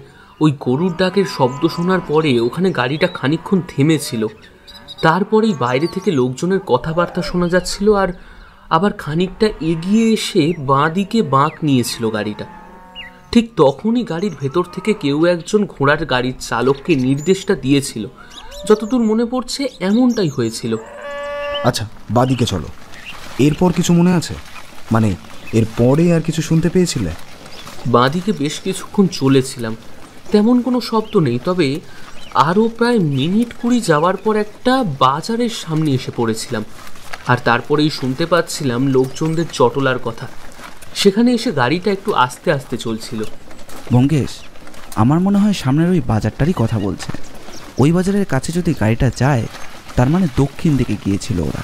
Speaker 5: ওই গরুর ডাকের শব্দ শোনার পরে ওখানে গাড়িটা খানিকক্ষণ থেমেছিল। তারপরেই বাইরে থেকে লোকজনের কথাবার্তা শোনা যাচ্ছিল। আর আবার খানিকটা এগিয়ে এসে বাঁ দিকে বাঁক নিয়েছিল গাড়িটা। ঠিক তখনই গাড়ির ভেতর থেকে কেউ একজন ঘোড়ার গাড়ির চালককে নির্দেশটা দিয়েছিল। যতদূর মনে পড়ছে এমনটাই হয়েছিল।
Speaker 3: আচ্ছা, বাদিকে চলো। এরপর কিছু মনে আছে? মানে এর পরে আর কিছু শুনতে পেয়েছিলে?
Speaker 5: বাঁদিকে বেশ কিছুক্ষণ চলেছিলাম, তেমন কোনো শব্দ নেই। তবে আরও প্রায় মিনিট 20 যাওয়ার পর একটা বাজারের সামনে এসে পড়েছিলাম, আর তারপরেই শুনতে পাচ্ছিলাম লোকজনদের চটলার কথা। সেখানে এসে গাড়িটা একটু আস্তে আস্তে চলছিল।
Speaker 2: ব্যোমকেশ, আমার মনে হয় সামনের ওই বাজারটারই কথা বলছে। ওই বাজারের কাছে যদি গাড়িটা যায়, তার মানে দক্ষিণ দিকে গিয়েছিল ওরা।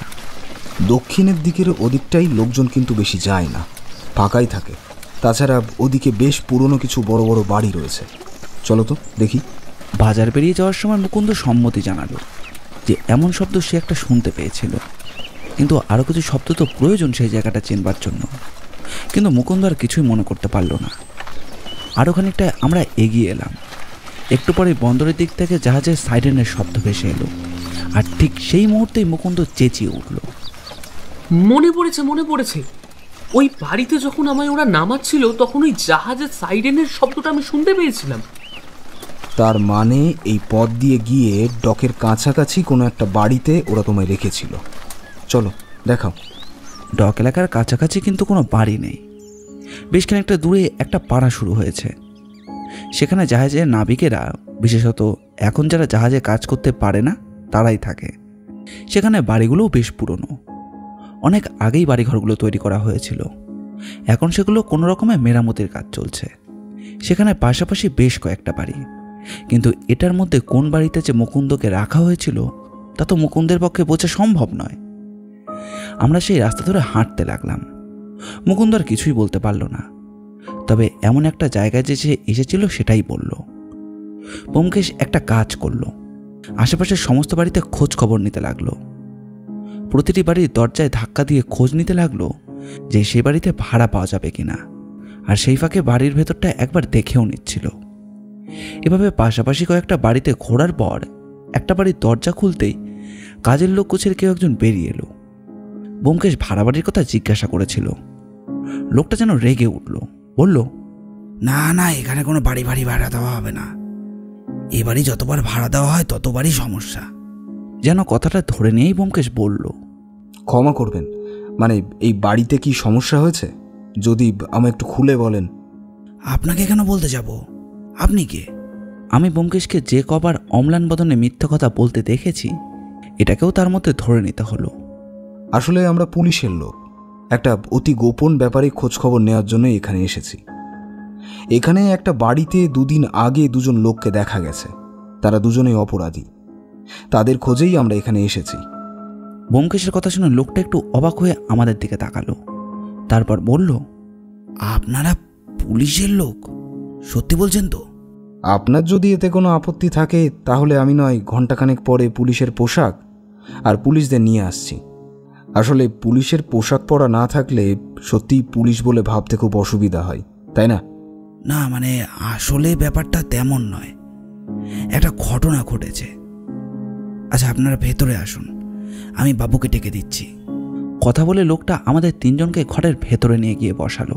Speaker 3: দক্ষিণের দিকের ওদিকটাই লোকজন কিন্তু বেশি যায় না, ফাঁকাই থাকে। তাছাড়া ওদিকে বেশ পুরনো কিছু বড় বড় বাড়ি রয়েছে। চলো তো দেখি।
Speaker 2: বাজার পেরিয়ে যাওয়ার সময় মুকুন্দ সম্মতি জানালো যে এমন শব্দ সে একটা শুনতে পেয়েছিল, কিন্তু আরও কিছু শব্দ তো প্রয়োজন সেই জায়গাটা চেনবার জন্য। কিন্তু মুকুন্দ আর কিছুই মনে করতে পারল না। আরও খানিকটা আমরা এগিয়ে এলাম। একটু পরে বন্দরের দিক থেকে জাহাজের সাইরেনের শব্দ ভেসে এলো, আর ঠিক সেই মুহূর্তেই মুকুন্দ চেঁচিয়ে উঠল।
Speaker 5: মনে পড়েছে, ওই বাড়িতে যখন আমায় ওরা নামাচ্ছিল তখন ওই জাহাজের সাইরেনের শব্দটা আমি শুনতে পেয়েছিলাম।
Speaker 3: তার মানে এই পথ দিয়ে গিয়ে ডকের কাছাকাছি কোনো একটা বাড়িতে ওরা তোমায় রেখেছিল। চলো দেখাও।
Speaker 2: ডক এলাকার কাছাকাছি কিন্তু কোনো বাড়ি নেই। বেশ খানিকটা দূরে একটা পাড়া শুরু হয়েছে। সেখানে জাহাজের নাবিকেরা, বিশেষত এখন যারা জাহাজে কাজ করতে পারে না তারাই থাকে। সেখানে বাড়িগুলোও বেশ পুরনো। অনেক আগেই বাড়িঘরগুলো তৈরি করা হয়েছিল। এখন সেগুলো কোনো রকমের মেরামতির কাজ চলছে। সেখানে পাশাপাশি বেশ কয়েকটা বাড়ি, কিন্তু এটার মধ্যে কোন বাড়িতে যে মুকুন্দকে রাখা হয়েছিল তা তো মুকুন্দের পক্ষে বোঝা সম্ভব নয়। আমরা সেই রাস্তা ধরে হাঁটতে লাগলাম। মুকুন্দ আর কিছুই বলতে পারল না, তবে এমন একটা জায়গায় যে সে এসেছিল সেটাই বলল। ব্যোমকেশ একটা কাজ করলো, আশেপাশের সমস্ত বাড়িতে খোঁজ খবর নিতে লাগলো। প্রতিটি বাড়ির দরজায় ধাক্কা দিয়ে খোঁজ নিতে লাগলো যে সেই বাড়িতে ভাড়া পাওয়া যাবে কিনা, আর সেই ফাঁকে বাড়ির ভেতরটা একবার দেখেও নিচ্ছিল। এভাবে পাশাপাশি কয়েকটা বাড়িতে ঘোরার পর একটা বাড়ির দরজা খুলতেই কাজের লোক গোছের কেউ একজন বেরিয়ে এলো। ব্যোমকেশ ভাড়া বাড়ির কথা জিজ্ঞাসা করেছিল। লোকটা যেন রেগে উঠল, বলল,
Speaker 4: না না, এখানে কোনো বাড়ি ভাড়া দেওয়া হবে না। এ বাড়ি যতবার ভাড়া দেওয়া হয় ততবারই সমস্যা।
Speaker 2: যেন কথাটা ধরে নিয়েই ব্যোমকেশ বলল,
Speaker 3: ক্ষমা করবেন, মানে এই বাড়িতে কি সমস্যা হয়েছে? যদি আমায় একটু খুলে বলেন।
Speaker 4: আপনাকে কেন বলতে যাব? আপনি কে?
Speaker 2: আমি ব্যোমকেশকে যে কবার অম্লান বদনে মিথ্যা কথা বলতে দেখেছি, এটাকেও তার মধ্যে ধরে নিতে হলো।
Speaker 3: আসলে আমরা পুলিশের লোক, একটা অতি গোপন ব্যাপারে খোঁজখবর নেওয়ার জন্য এখানে এসেছি। এখানে একটা বাড়িতে 2 দিন আগে 2জন লোককে দেখা গেছে। তারা দুজনেই অপরাধী। তাদের খোঁজেই আমরা এখানে এসেছি।
Speaker 2: ব্যোমকেশের কথা শুনে লোকটা একটু অবাক হয়ে আমাদের দিকে তাকালো, তারপর বলল,
Speaker 4: আপনারা পুলিশের লোক? সত্যি বলছেন তো?
Speaker 3: আপনার যদি এতে কোনো আপত্তি থাকে তাহলে আমি নয় ঘণ্টাখানেক পরে পুলিশের পোশাক আর পুলিশদের নিয়ে আসছি। আসলে পুলিশের পোশাক পরা না থাকলে সত্যিই পুলিশ বলে ভাবতে খুব অসুবিধা হয়, তাই না?
Speaker 4: না, মানে আসলে ব্যাপারটা তেমন নয়। একটা ঘটনা ঘটেছে। আচ্ছা, আপনারা ভেতরে আসুন, আমি বাবুকে ডেকে দিচ্ছি।
Speaker 2: কথা বলে লোকটা আমাদের 3 জনকে ঘরের ভেতরে নিয়ে গিয়ে বসালো।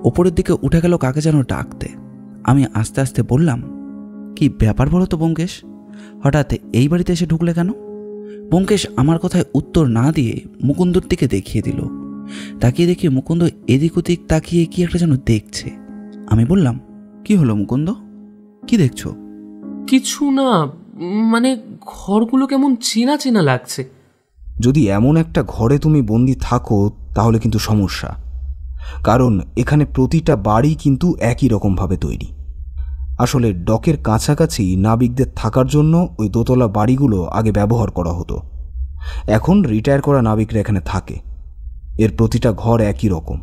Speaker 2: ওপরের দিকে উঠে গেল কাকে যেন ডাকতে। আমি আস্তে আস্তে বললাম, কি ব্যাপার বলো তো ব্যোমকেশ, হঠাৎ এই বাড়িতে এসে ঢুকলে কেন? ব্যোমকেশ আমার কথায় উত্তর না দিয়ে মুকুন্দর দিকে দেখিয়ে দিল। তাকিয়ে দেখি মুকুন্দ এদিক ওদিক তাকিয়ে কি একটা যেন দেখছে। আমি বললাম, কি হলো মুকুন্দ, কি দেখছো?
Speaker 5: কিছু না, মানে ঘরগুলো কেমন চেনা চেনা লাগছে।
Speaker 3: যদি এমন একটা ঘরে তুমি বন্দি থাকো তাহলে কিন্তু সমস্যা, কারণ এখানে প্রতিটা বাড়ি কিন্তু একই রকমভাবে তৈরি। আসলে ডকের কাছাকাছি নাবিকদের থাকার জন্য ওই দোতলা বাড়িগুলো আগে ব্যবহার করা হতো। এখন রিটায়ার করা নাবিকরা এখানে থাকে। এর প্রতিটা ঘর একই রকম।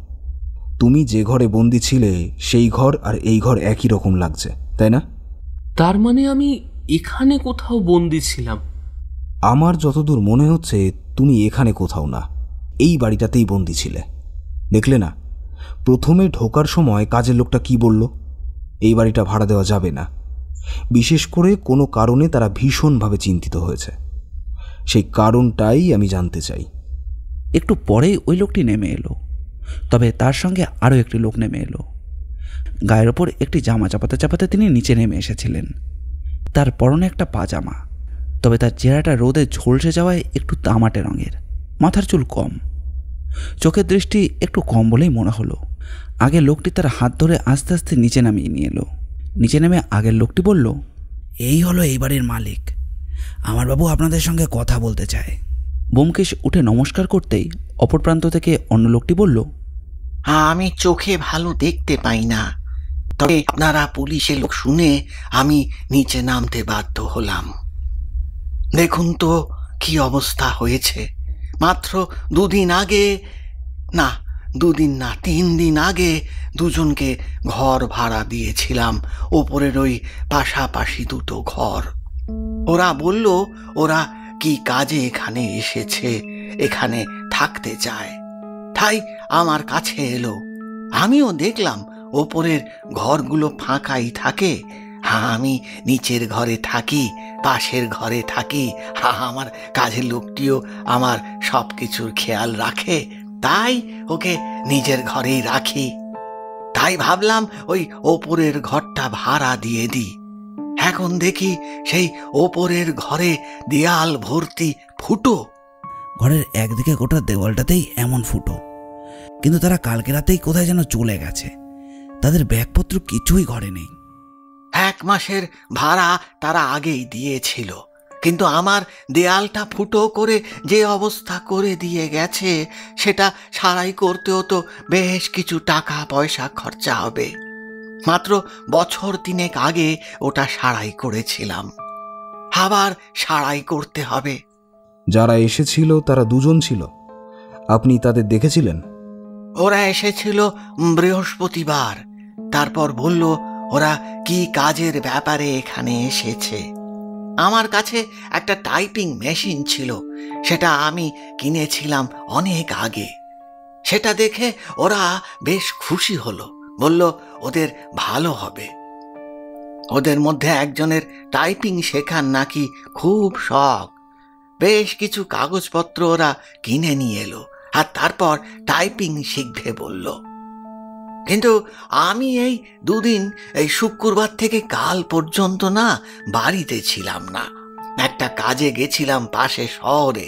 Speaker 3: তুমি যে ঘরে বন্দি ছিলে সেই ঘর আর এই ঘর একই রকম লাগছে, তাই না?
Speaker 5: তার মানে আমি এখানে কোথাও বন্দি ছিলাম?
Speaker 3: আমার যতদূর মনে হচ্ছে তুমি এখানে কোথাও না, এই বাড়িটাতেই বন্দি ছিলে। দেখলে না, প্রথমে ঢোকার সময় কাজের লোকটা কি বলল? এই বাড়িটা ভাড়া দেওয়া যাবে না। বিশেষ করে কোনো কারণে তারা ভীষণভাবে চিন্তিত হয়েছে। সেই কারণটাই আমি জানতে চাই।
Speaker 2: একটু পরেই ওই লোকটি নেমে এলো, তবে তার সঙ্গে আরও একটি লোক নেমে এলো। গায়ের ওপর একটি জামা চাপাতে চাপাতে তিনি নিচে নেমে এসেছিলেন। তার পরনে একটা পাজামা, তবে তার চেহারাটা রোদে ঝলসে যাওয়ায় একটু তামাটে রঙের, মাথার চুল কম, চোখের দৃষ্টি একটু কম বলেই মনে হলো। আগে লোকটি তার হাত ধরে আস্তে আস্তে নিচে নামিয়ে নিয়ে এলো। নিচে নেমে আগের লোকটি বলল,
Speaker 4: এই হলো এই বাড়ির মালিক, আমার বাবু আপনাদের সঙ্গে কথা বলতে চায়।
Speaker 2: ব্যোমকেশ উঠে নমস্কার করতেই অপর প্রান্ত থেকে অন্য লোকটি বলল,
Speaker 6: আমি চোখে ভালো দেখতে পাই না, তবে আপনারা পুলিশের লোক শুনে আমি নিচে নামতে বাধ্য হলাম। দেখুন তো কি অবস্থা হয়েছে। মাত্র 2 দিন আগে, না 2 দিন না 3 দিন আগে দুজনকে ঘর ভাড়া দিয়েছিলাম, ওপরের ওই পাশাপাশি 2টো ঘর। ওরা বলল ওরা কি কাজে এখানে এসেছে, এখানে থাকতে চায়, তাই আমার কাছে এলো। আমিও দেখলাম ওপরের ঘরগুলো ফাঁকাই থাকে। আমি নিচের ঘরে থাকি, পাশের ঘরে থাকি। আমার কাজের লোকটিও আমার সব কিছুর খেয়াল রাখে, তাই ওকে নিজের ঘরেই রাখি। তাই ভাবলাম ওই ওপরের ঘরটা ভাড়া দিয়ে দিই। এখন দেখি সেই ওপরের ঘরে দেয়াল ভর্তি ফুটো।
Speaker 4: ঘরের একদিকে গোটা দেওয়ালটাতেই এমন ফুটো, কিন্তু তারা কালকে রাতেই কোথায় যেন চলে গেছে। তাদের ব্যাগপত্র কিছুই ঘরে নেই।
Speaker 6: 1 মাসের ভাড়া তারা আগেই দিয়েছিল, কিন্তু আমার দেয়ালটা ফুটো করে যে অবস্থা করে দিয়ে গেছে, সেটা সারাই করতেও তো বেশ কিছু টাকা পয়সা খরচা হবে। মাত্র বছর 3 আগে ওটা সারাই করেছিলাম, আবার সারাই করতে হবে।
Speaker 3: যারা এসেছিল তারা 2 জন ছিল, আপনি তাদের দেখেছিলেন?
Speaker 6: ওরা এসেছিল বৃহস্পতিবার, তারপর বলল ওরা কি কাজের ব্যাপারে এখানে এসেছে। আমার কাছে একটা টাইপিং মেশিন ছিল, সেটা আমি কিনেছিলাম অনেক আগে। সেটা দেখে ওরা বেশ খুশি হলো, বলল ওদের ভালো হবে। ওদের মধ্যে একজনের টাইপিং শেখার নাকি খুব শখ। বেশ কিছু কাগজপত্র ওরা কিনে নিয়ে এলো, আর তারপর টাইপিং শিখবে বলল। কিন্তু আমি এই 2 দিন, এই শুক্রবার থেকে কাল পর্যন্ত না বাড়িতে ছিলাম না। একটা কাজে গেছিলাম পাশে শহরে,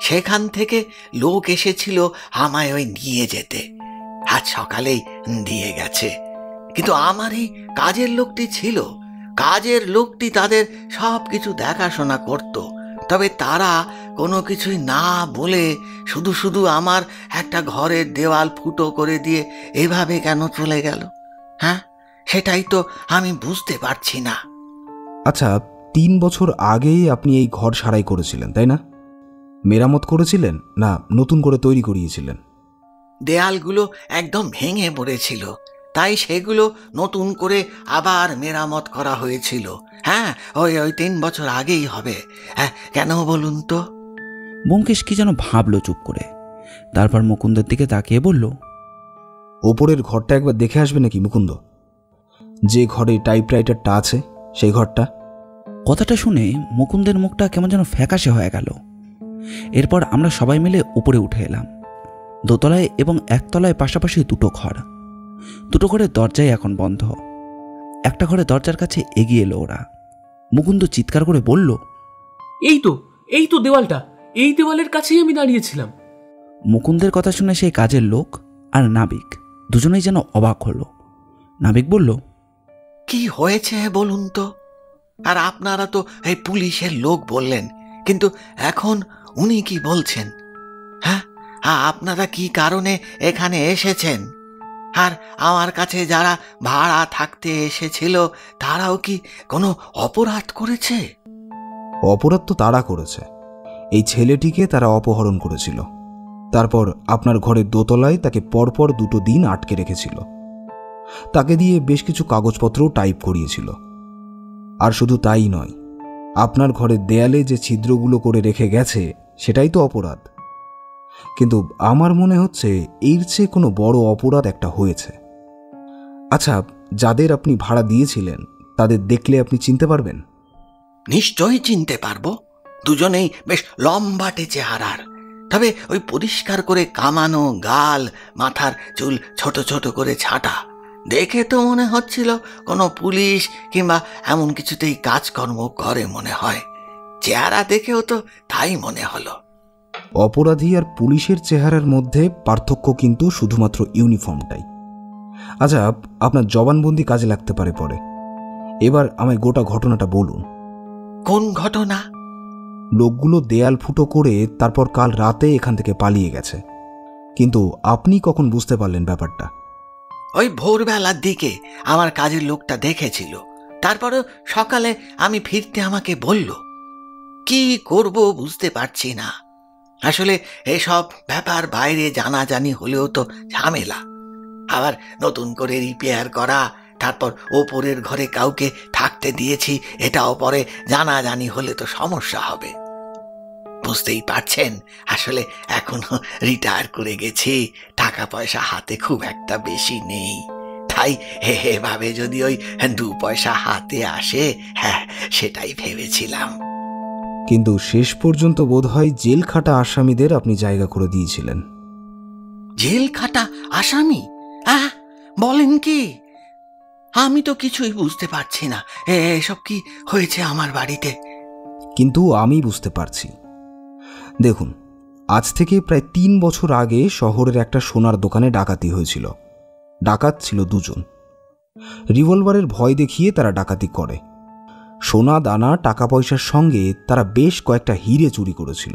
Speaker 6: সেখান থেকে লোক এসেছিল আমায় ওই নিয়ে যেতে। আজ সকালেই দিয়ে গেছে। কিন্তু আমার এই কাজের লোকটি ছিল, কাজের লোকটি তাদের সব কিছু দেখাশোনা করত। তবে তারা কোনো কিছুই না বলে শুধু শুধু আমার একটা ঘরের দেওয়াল ফুটো করে দিয়ে এভাবে কেন চলে গেল? হ্যাঁ, সেটাই তো আমি বুঝতে পারছি না।
Speaker 3: আচ্ছা, 3 বছর আগেই আপনি এই ঘর সারাই করেছিলেন, তাই না? মেরামত করেছিলেন না নতুন করে তৈরি করিয়েছিলেন?
Speaker 6: দেয়ালগুলো একদম ভেঙে পড়েছিল, তাই সেগুলো নতুন করে আবার মেরামত করা হয়েছিল। হ্যাঁ, ওই 3 বছর আগেই হবে। হ্যাঁ, কেন বলুন তো?
Speaker 2: ব্যোমকেশ কি যেন ভাবলো চুপ করে, তারপর মুকুন্দের দিকে তাকিয়ে বলল,
Speaker 3: ওপরের ঘরটা একবার দেখে আসবে নাকি মুকুন্দ? যে ঘরে টাইপরাইটারটা আছে সেই ঘরটা।
Speaker 2: কথাটা শুনে মুকুন্দের মুখটা কেমন যেন ফ্যাকাশে হয়ে গেল। এরপর আমরা সবাই মিলে উপরে উঠে এলাম। 2 তলায় এবং 1 তলায় পাশাপাশি 2টো ঘর। 2টো ঘরের দরজাই এখন বন্ধ। একটা ঘরের দরজার কাছে এগিয়ে এলো ওরা। মুকুন্দ চিৎকার করে বলল,
Speaker 5: এই তো দেওয়ালটা, এই দেওয়ালের কাছেই আমি দাঁড়িয়েছিলাম।
Speaker 2: মুকুন্দের কথা শুনে সেই কাজের লোক আর নাবিক দুজনেই যেন অবাক হলো। নাবিক বলল,
Speaker 6: কি হয়েছে বলুন তো? আর আপনারা তো এই পুলিশের লোক বললেন, কিন্তু এখন উনি কি বলছেন? হ্যাঁ, আপনারা কি কারণে এখানে এসেছেন? আর আমার কাছে যারা ভাড়া থাকতে এসেছিল তারাও কি কোনো অপরাধ করেছে?
Speaker 3: অপরাধ তো তারা করেছে। এই ছেলেটিকে তারা অপহরণ করেছিল, তারপর আপনার ঘরের 2 তলায় তাকে পরপর 2টো দিন আটকে রেখেছিল। তাকে দিয়ে বেশ কিছু কাগজপত্রও টাইপ করিয়েছিল। আর শুধু তাই নয়, আপনার ঘরের দেয়ালে যে ছিদ্রগুলো করে রেখে গেছে সেটাই তো অপরাধ। কিন্তু আমার মনে হচ্ছে এর চেয়ে কোনো বড় অপরাধ একটা হয়েছে। আচ্ছা, যাদের আপনি ভাড়া দিয়েছিলেন তাদের দেখলে আপনি চিনতে পারবেন?
Speaker 6: নিশ্চয়ই চিনতে পারবো। দুজনেই বেশ লম্বাটে চেহারার, তবে ওই পরিষ্কার করে কামানো গাল, মাথার চুল ছোট ছোট করে ছাঁটা, দেখে তো মনে হচ্ছিল কোনো পুলিশ কিংবা এমন কিছুতেই কাজকর্ম করে মনে হয়। চেহারা দেখেও তো তাই মনে হলো।
Speaker 3: অপরাধী আর পুলিশের চেহারার মধ্যে পার্থক্য কিন্তু শুধুমাত্র ইউনিফর্মটাই। আচ্ছা, আপনার জবানবন্দি কাজে লাগতে পারে পরে। এবার আমায় গোটা ঘটনাটা বলুন।
Speaker 6: কোন ঘটনা?
Speaker 3: লোকগুলো দেয়াল ফুটো করে তারপর কাল রাতে এখান থেকে পালিয়ে গেছে, কিন্তু আপনি কখন বুঝতে পারলেন ব্যাপারটা?
Speaker 6: ওই ভোরবেলার দিকে আমার কাজের লোকটা দেখেছিল, তারপরে সকালে আমি ফিরতে আমাকে বলল। কি করব বুঝতে পারছি না। আসলে এসব ব্যাপার বাইরে জানাজানি হলেও তো ঝামেলা। আবার নতুন করে রিপেয়ার করা, তারপর ওপরের ঘরে কাউকে থাকতে দিয়েছি, এটাও পরে জানাজানি হলে তো সমস্যা হবে। বুঝতেই পারছেন, আসলে এখনো রিটায়ার করে গেছি, টাকা পয়সা হাতে খুব একটা বেশি নেই। তাই এভাবে যদি ওই 2 পয়সা হাতে আসে, হ্যাঁ সেটাই ভেবেছিলাম।
Speaker 3: কিন্তু শেষ পর্যন্ত বোধহয় জেল খাটা আসামিদের আপনি জায়গা করে দিয়েছিলেন।
Speaker 6: জেল খাটা আসামি? বলেন কি? আমি তো কিছুই বুঝতে পারছি না। এসব কি হয়েছে আমার বাড়িতে?
Speaker 3: কিন্তু আমি বুঝতে পারছি। দেখুন, আজ থেকে প্রায় 3 বছর আগে শহরের একটা সোনার দোকানে ডাকাতি হয়েছিল। ডাকাত ছিল 2 জন। রিভলভারের ভয় দেখিয়ে তারা ডাকাতি করে। সোনা দানা টাকা পয়সার সঙ্গে তারা বেশ কয়েকটা হিরে চুরি করেছিল।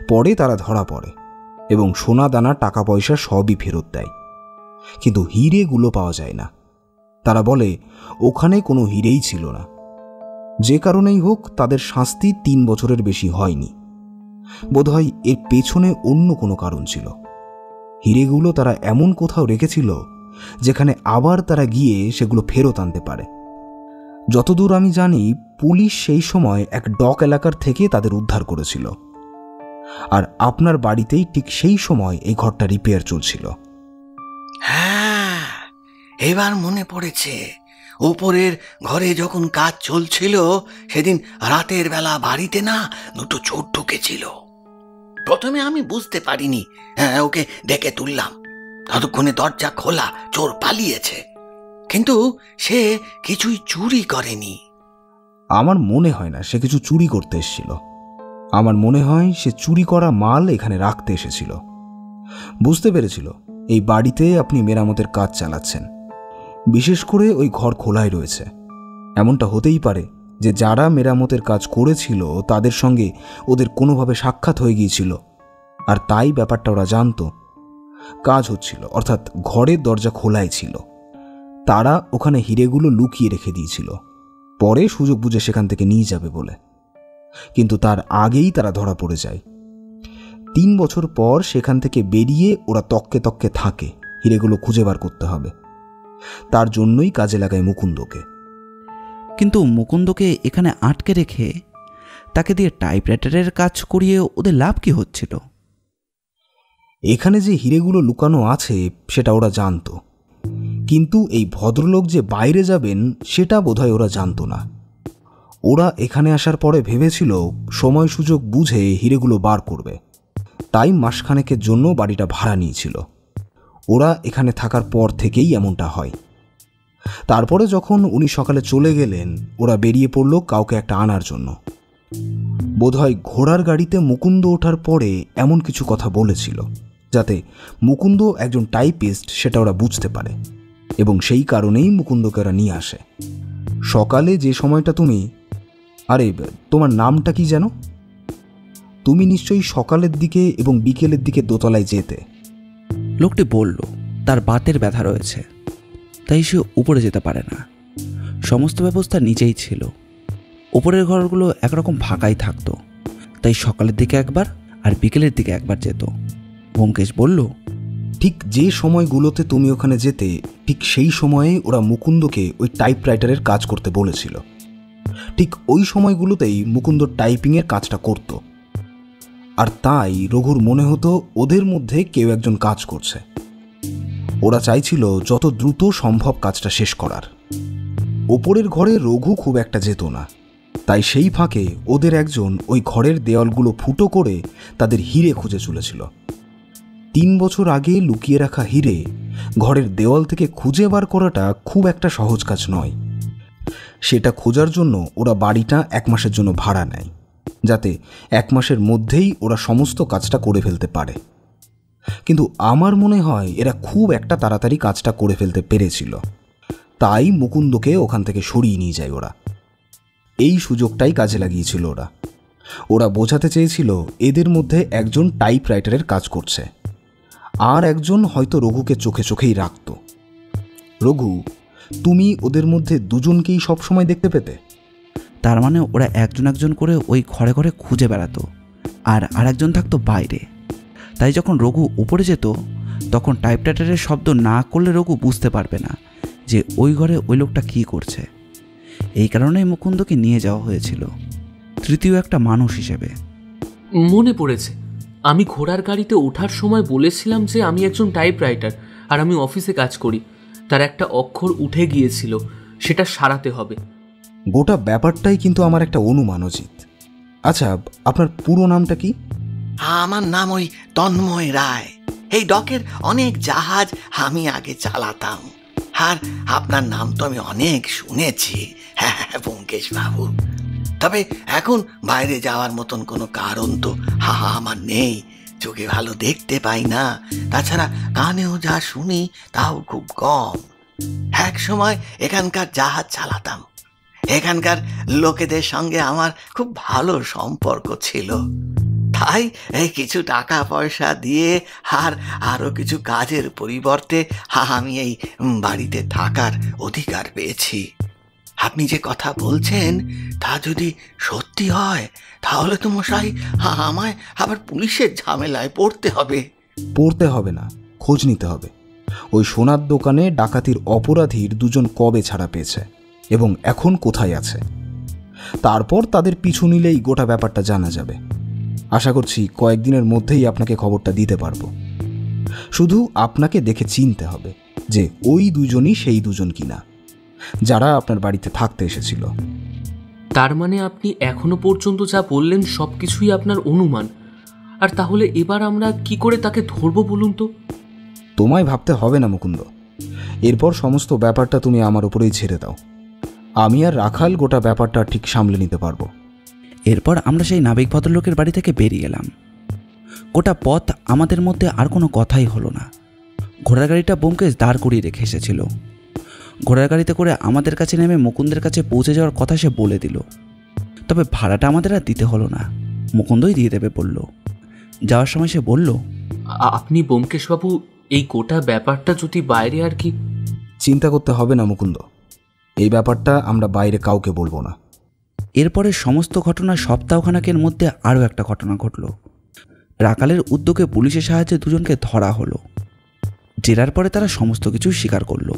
Speaker 3: পরে তারা ধরা পড়ে এবং সোনা দানা টাকা পয়সা সবই ফেরত দেয়, কিন্তু হিরেগুলো পাওয়া যায় না। তারা বলে ওখানে কোনো হিরেই ছিল না। যে কারণেই হোক তাদের শাস্তি 3 বছরের বেশি হয়নি। বোধহয় এর পেছনে অন্য কোনো কারণ ছিল। হিরেগুলো তারা এমন কোথাও রেখেছিল যেখানে আবার তারা গিয়ে সেগুলো ফেরত আনতে পারে। যতদূর আমি জানি, পুলিশ সেই সময় এক ডক এলাকার থেকে তাদের উদ্ধার করেছিল। আর আপনার বাড়িতেই ঠিক সেই সময় এই ঘরটা রিপেয়ার চলছিল।
Speaker 6: হ্যাঁ, এবার মনে পড়েছে। ওপরের ঘরে যখন কাজ চলছিল, সেদিন রাতের বেলা বাড়িতে না 2টো চোর ঢুকেছিল। প্রথমে আমি বুঝতে পারিনি, ওকে ডেকে তুললাম। ততক্ষণে দরজা খোলা, চোর পালিয়েছে, কিন্তু সে কিছুই চুরি করেনি।
Speaker 3: আমার মনে হয় না সে কিছু চুরি করতে এসেছিল। আমার মনে হয় সে চুরি করা মাল এখানে রাখতে এসেছিল। বুঝতে পেরেছিল এই বাড়িতে আপনি মেরামতের কাজ চালাচ্ছেন, বিশেষ করে ওই ঘর খোলাই রয়েছে। এমনটা হতেই পারে যে যারা মেরামতের কাজ করেছিল তাদের সঙ্গে ওদের কোনোভাবে সাক্ষাৎ হয়ে গিয়েছিল, আর তাই ব্যাপারটা ওরা জানতো। কাজ হচ্ছিল, অর্থাৎ ঘরের দরজা খোলাই ছিল। তারা ওখানে হিরেগুলো লুকিয়ে রেখে দিয়েছিল, পরে সুযোগ বুঝে সেখান থেকে নিয়ে যাবে বলে। কিন্তু তার আগেই তারা ধরা পড়ে যায়। 3 বছর পর সেখান থেকে বেরিয়ে ওরা তককে তককে থাকে। হিরেগুলো খুঁজে বার করতে হবে, তার জন্যই কাজে লাগায় মুকুন্দকে।
Speaker 2: কিন্তু মুকুন্দকে এখানে আটকে রেখে তাকে দিয়ে টাইপরাইটারের কাজ করিয়ে ওদের লাভ কি হচ্ছিল?
Speaker 3: এখানে যে হিরেগুলো লুকানো আছে সেটা ওরা জানতো, কিন্তু এই ভদ্রলোক যে বাইরে যাবেন সেটা বোধহয় ওরা জানতো না। ওরা এখানে আসার পরে ভেবেছিল সময় সুযোগ বুঝে হিরেগুলো বার করবে, তাই মাসখানেকের জন্য বাড়িটা ভাড়া নিয়েছিল। ওরা এখানে থাকার পর থেকেই এমনটা হয়। তারপরে যখন উনি সকালে চলে গেলেন, ওরা বেরিয়ে পড়ল কাউকে একটা আনার জন্য। বোধহয় ঘোড়ার গাড়িতে মুকুন্দ ওঠার পরে এমন কিছু কথা বলেছিল যাতে মুকুন্দ একজন টাইপিস্ট সেটা ওরা বুঝতে পারে, এবং সেই কারণেই মুকুন্দকে ওরা নিয়ে আসে। সকালে যে সময়টা তোমার নামটা কি যেন? তুমি নিশ্চয়ই সকালের দিকে এবং বিকেলের দিকে দোতলায় যেতে।
Speaker 2: লোকটি বলল তার বাতের ব্যথা রয়েছে, তাই সে উপরে যেতে পারে না। সমস্ত ব্যবস্থা নিচেই ছিল। উপরের ঘরগুলো একরকম ফাঁকাই থাকতো, তাই সকালের দিকে একবার আর বিকেলের দিকে একবার যেত। ব্যোমকেশ বলল,
Speaker 3: ঠিক যে সময়গুলোতে তুমি ওখানে যেতে, ঠিক সেই সময়ে ওরা মুকুন্দকে ওই টাইপরাইটারের কাজ করতে বলেছিল। ঠিক ওই সময়গুলোতেই মুকুন্দ টাইপিংয়ের কাজটা করত, আর তাই রঘুর মনে হতো ওদের মধ্যে কেউ একজন কাজ করছে। ওরা চাইছিল যত দ্রুত সম্ভব কাজটা শেষ করার। ওপরের ঘরে রঘু খুব একটা যেত না, তাই সেই ফাঁকে ওদের একজন ওই ঘরের দেওয়ালগুলো ফুটো করে তাদের হিরে খুঁজে চলেছিল। 3 বছর আগে লুকিয়ে রাখা হিরে ঘরের দেওয়াল থেকে খুঁজে বার করাটা খুব একটা সহজ কাজ নয়। সেটা খোঁজার জন্য ওরা বাড়িটা 1 মাসের জন্য ভাড়া নেয়, যাতে 1 মাসের মধ্যেই ওরা সমস্ত কাজটা করে ফেলতে পারে। কিন্তু আমার মনে হয় এরা খুব একটা তাড়াতাড়ি কাজটা করে ফেলতে পেরেছিল, তাই মুকুন্দকে ওখান থেকে সরিয়ে নিয়ে যায় ওরা। এই সুযোগটাই কাজে লাগিয়েছিল ওরা। ওরা বোঝাতে চেয়েছিল এদের মধ্যে একজন টাইপরাইটারের কাজ করছে, আর একজন হয়তো রঘুকে চোখে চোখেই রাখত। রঘু, তুমি ওদের মধ্যে দুজনকেই সবসময় দেখতে পেতে?
Speaker 2: তার মানে ওরা একজন একজন করে ওই ঘরে ঘরে খুঁজে বেড়াতো, আর আরেকজন থাকতো বাইরে। তাই যখন রঘু উপরে যেত তখন টাইপরাইটারের শব্দ না করলে রঘু বুঝতে পারবে না যে ওই ঘরে ওই লোকটা কী করছে। এই কারণেই মুকুন্দকে নিয়ে যাওয়া হয়েছিল, তৃতীয় একটা মানুষ হিসেবে।
Speaker 5: মনে পড়েছে, আমি ঘোড়ার গাড়িতে ওঠার সময় বলেছিলাম যে আমি একজন টাইপরাইটার আর আমি অফিসে কাজ করি। তার একটা অক্ষর উঠে গিয়েছিল, সেটা সারাতে হবে।
Speaker 3: গোটা ব্যাপারটাই কিন্তু আমার একটা অনুমান উচিত। আচ্ছা, আপনার পুরো নামটা কি?
Speaker 6: আমার নাম ওই তন্ময় রায়। এই ডকের অনেক জাহাজ আমি আগে চালাতাম, আর আপনার নাম তো আমি অনেক শুনেছি। হ্যাঁ, ব্যোমকেশ বাবু। তবে এখন বাইরে যাওয়ার মতন কোনো কারণ তো আমার নেই। চোখে ভালো দেখতে পাই না, তাছাড়া কানেও যা শুনি তাও খুব কম। এক সময় এখানকার জাহাজ চালাতাম, এখানকার লোকেদের সঙ্গে আমার খুব ভালো সম্পর্ক ছিল। তাই এই কিছু টাকা পয়সা দিয়ে আর আরো কিছু কাজের পরিবর্তে আমি এই বাড়িতে থাকার অধিকার পেয়েছি। আপনি যে কথা বলছেন তা যদি সত্যি হয় তাহলে তো মশাই আমায় আবার পুলিশের ঝামেলায় পড়তে হবে।
Speaker 3: পড়তে হবে না, খোঁজ নিতে হবে। ওই সোনার দোকানে ডাকাতির অপরাধীর 2জন কবে ছাড়া পেয়েছে এবং এখন কোথায় আছে। তারপর তাদের পিছু নিলেই গোটা ব্যাপারটা জানা যাবে। আশা করছি কয়েকদিনের মধ্যেই আপনাকে খবরটা দিতে পারবো। শুধু আপনাকে দেখে চিনতে হবে যে ওই 2জনই সেই 2জন কিনা যারা আপনার বাড়িতে থাকতে এসেছিল।
Speaker 5: তার মানে আপনি এখনো পর্যন্ত যা বললেন সব কিছুই আপনার অনুমান। আর তাহলে এবার আমরা কি করে তাকে ধরবো বলুন তো?
Speaker 3: তোমায় ভাবতে হবে না মুকুন্দ, এরপর সমস্ত ব্যাপারটা তুমি আমার উপরেই ছেড়ে দাও। আমি আর রাখাল গোটা ব্যাপারটা ঠিক সামলে নিতে পারবো।
Speaker 2: এরপর আমরা সেই নাবিক ভদ্রলোকের বাড়ি থেকে বেরিয়ে এলাম। গোটা পথ আমাদের মধ্যে আর কোনো কথাই হলো না। ঘোড়ার গাড়িটা ব্যোমকেশ দাঁড় করিয়ে রেখে এসেছিল। ঘোড়ার গাড়িতে করে আমাদের কাছে নেমে মুকুন্দের কাছে পৌঁছে যাওয়ার কথা সে বলে দিল। তবে ভাড়াটা আমাদের আর দিতে হলো না, মুকুন্দই দিয়ে দেবে বলল। যাওয়ার সময় সে বলল,
Speaker 5: আপনি ব্যোমকেশবাবু এই গোটা ব্যাপারটা যদি বাইরে আর কি।
Speaker 3: চিন্তা করতে হবে না মুকুন্দ, এই ব্যাপারটা আমরা বাইরে কাউকে বলবো না।
Speaker 2: এরপরে সমস্ত ঘটনা সপ্তাহখানেকের মধ্যে আরও একটা ঘটনা ঘটল। রাখালের উদ্যোগে পুলিশের সাহায্যে 2জনকে ধরা হলো। জেরার পরে তারা সমস্ত কিছু স্বীকার করলো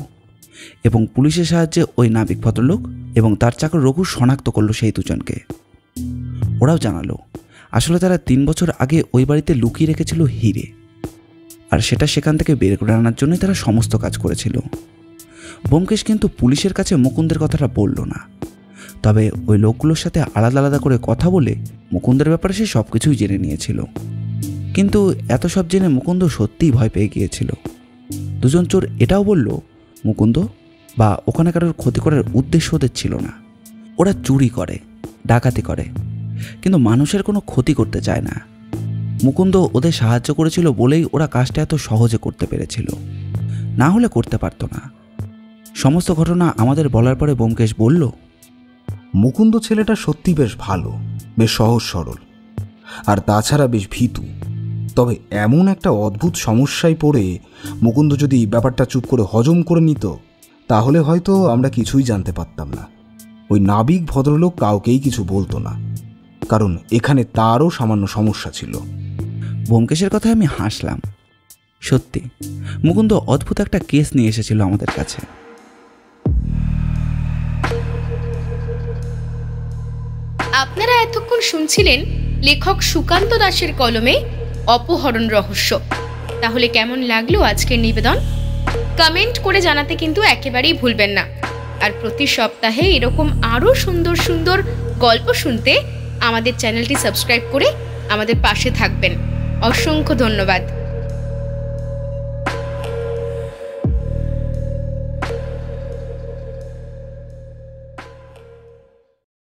Speaker 2: এবং পুলিশের সাহায্যে ওই নাবিক ভদ্রলোক এবং তার চাকর রঘু শনাক্ত করলো সেই 2জনকে। ওরাও জানালো আসলে তারা 3 বছর আগে ওই বাড়িতে লুকিয়ে রেখেছিল হিরে, আর সেটা সেখান থেকে বের করে আনার জন্যই তারা সমস্ত কাজ করেছিল। ব্যোমকেশ কিন্তু পুলিশের কাছে মুকুন্দের কথাটা বলল না, তবে ওই লোকগুলোর সাথে আলাদা আলাদা করে কথা বলে মুকুন্দের ব্যাপারে সে সব কিছুই জেনে নিয়েছিল। কিন্তু এত সব জেনে মুকুন্দ সত্যিই ভয় পেয়ে গিয়েছিল। 2জন চোর এটাও বলল মুকুন্দ বা ওখানে কারোর ক্ষতি করার উদ্দেশ্য ওদের ছিল না। ওরা চুরি করে, ডাকাতি করে, কিন্তু মানুষের কোনো ক্ষতি করতে চায় না। মুকুন্দ ওদের সাহায্য করেছিল বলেই ওরা কাজটা এত সহজে করতে পেরেছিল, না হলে করতে পারত না। সমস্ত ঘটনা আমাদের বলার পরে ব্যোমকেশ বলল,
Speaker 3: মুকুন্দ ছেলেটা সত্যি বেশ ভালো, বেশ সহজ সরল, আর তাছাড়া বেশ ভীতু। তবে এমন একটা অদ্ভুত সমস্যায় পড়ে মুকুন্দ যদি ব্যাপারটা চুপ করে হজম করে নিত তাহলে হয়তো আমরা কিছুই জানতে পারতাম না। ওই নাবিক ভদ্রলোক কাউকেই কিছু বলতো না, কারণ এখানে তারও সামান্য সমস্যা ছিল।
Speaker 2: ব্যোমকেশের কথায় আমি হাসলাম। সত্যি মুকুন্দ অদ্ভুত একটা কেস নিয়ে এসেছিল আমাদের কাছে।
Speaker 1: আপনারা এতক্ষণ শুনছিলেন লেখক সুকান্ত দাশের কলমে অপহরণ রহস্য। তাহলে কেমন লাগলো আজকের নিবেদন? কমেন্ট করে জানাতে কিন্তু একেবারেই ভুলবেন না। আর প্রতি সপ্তাহে এরকম আরও সুন্দর সুন্দর গল্প শুনতে আমাদের চ্যানেলটি সাবস্ক্রাইব করে আমাদের পাশে থাকবেন। অসংখ্য ধন্যবাদ।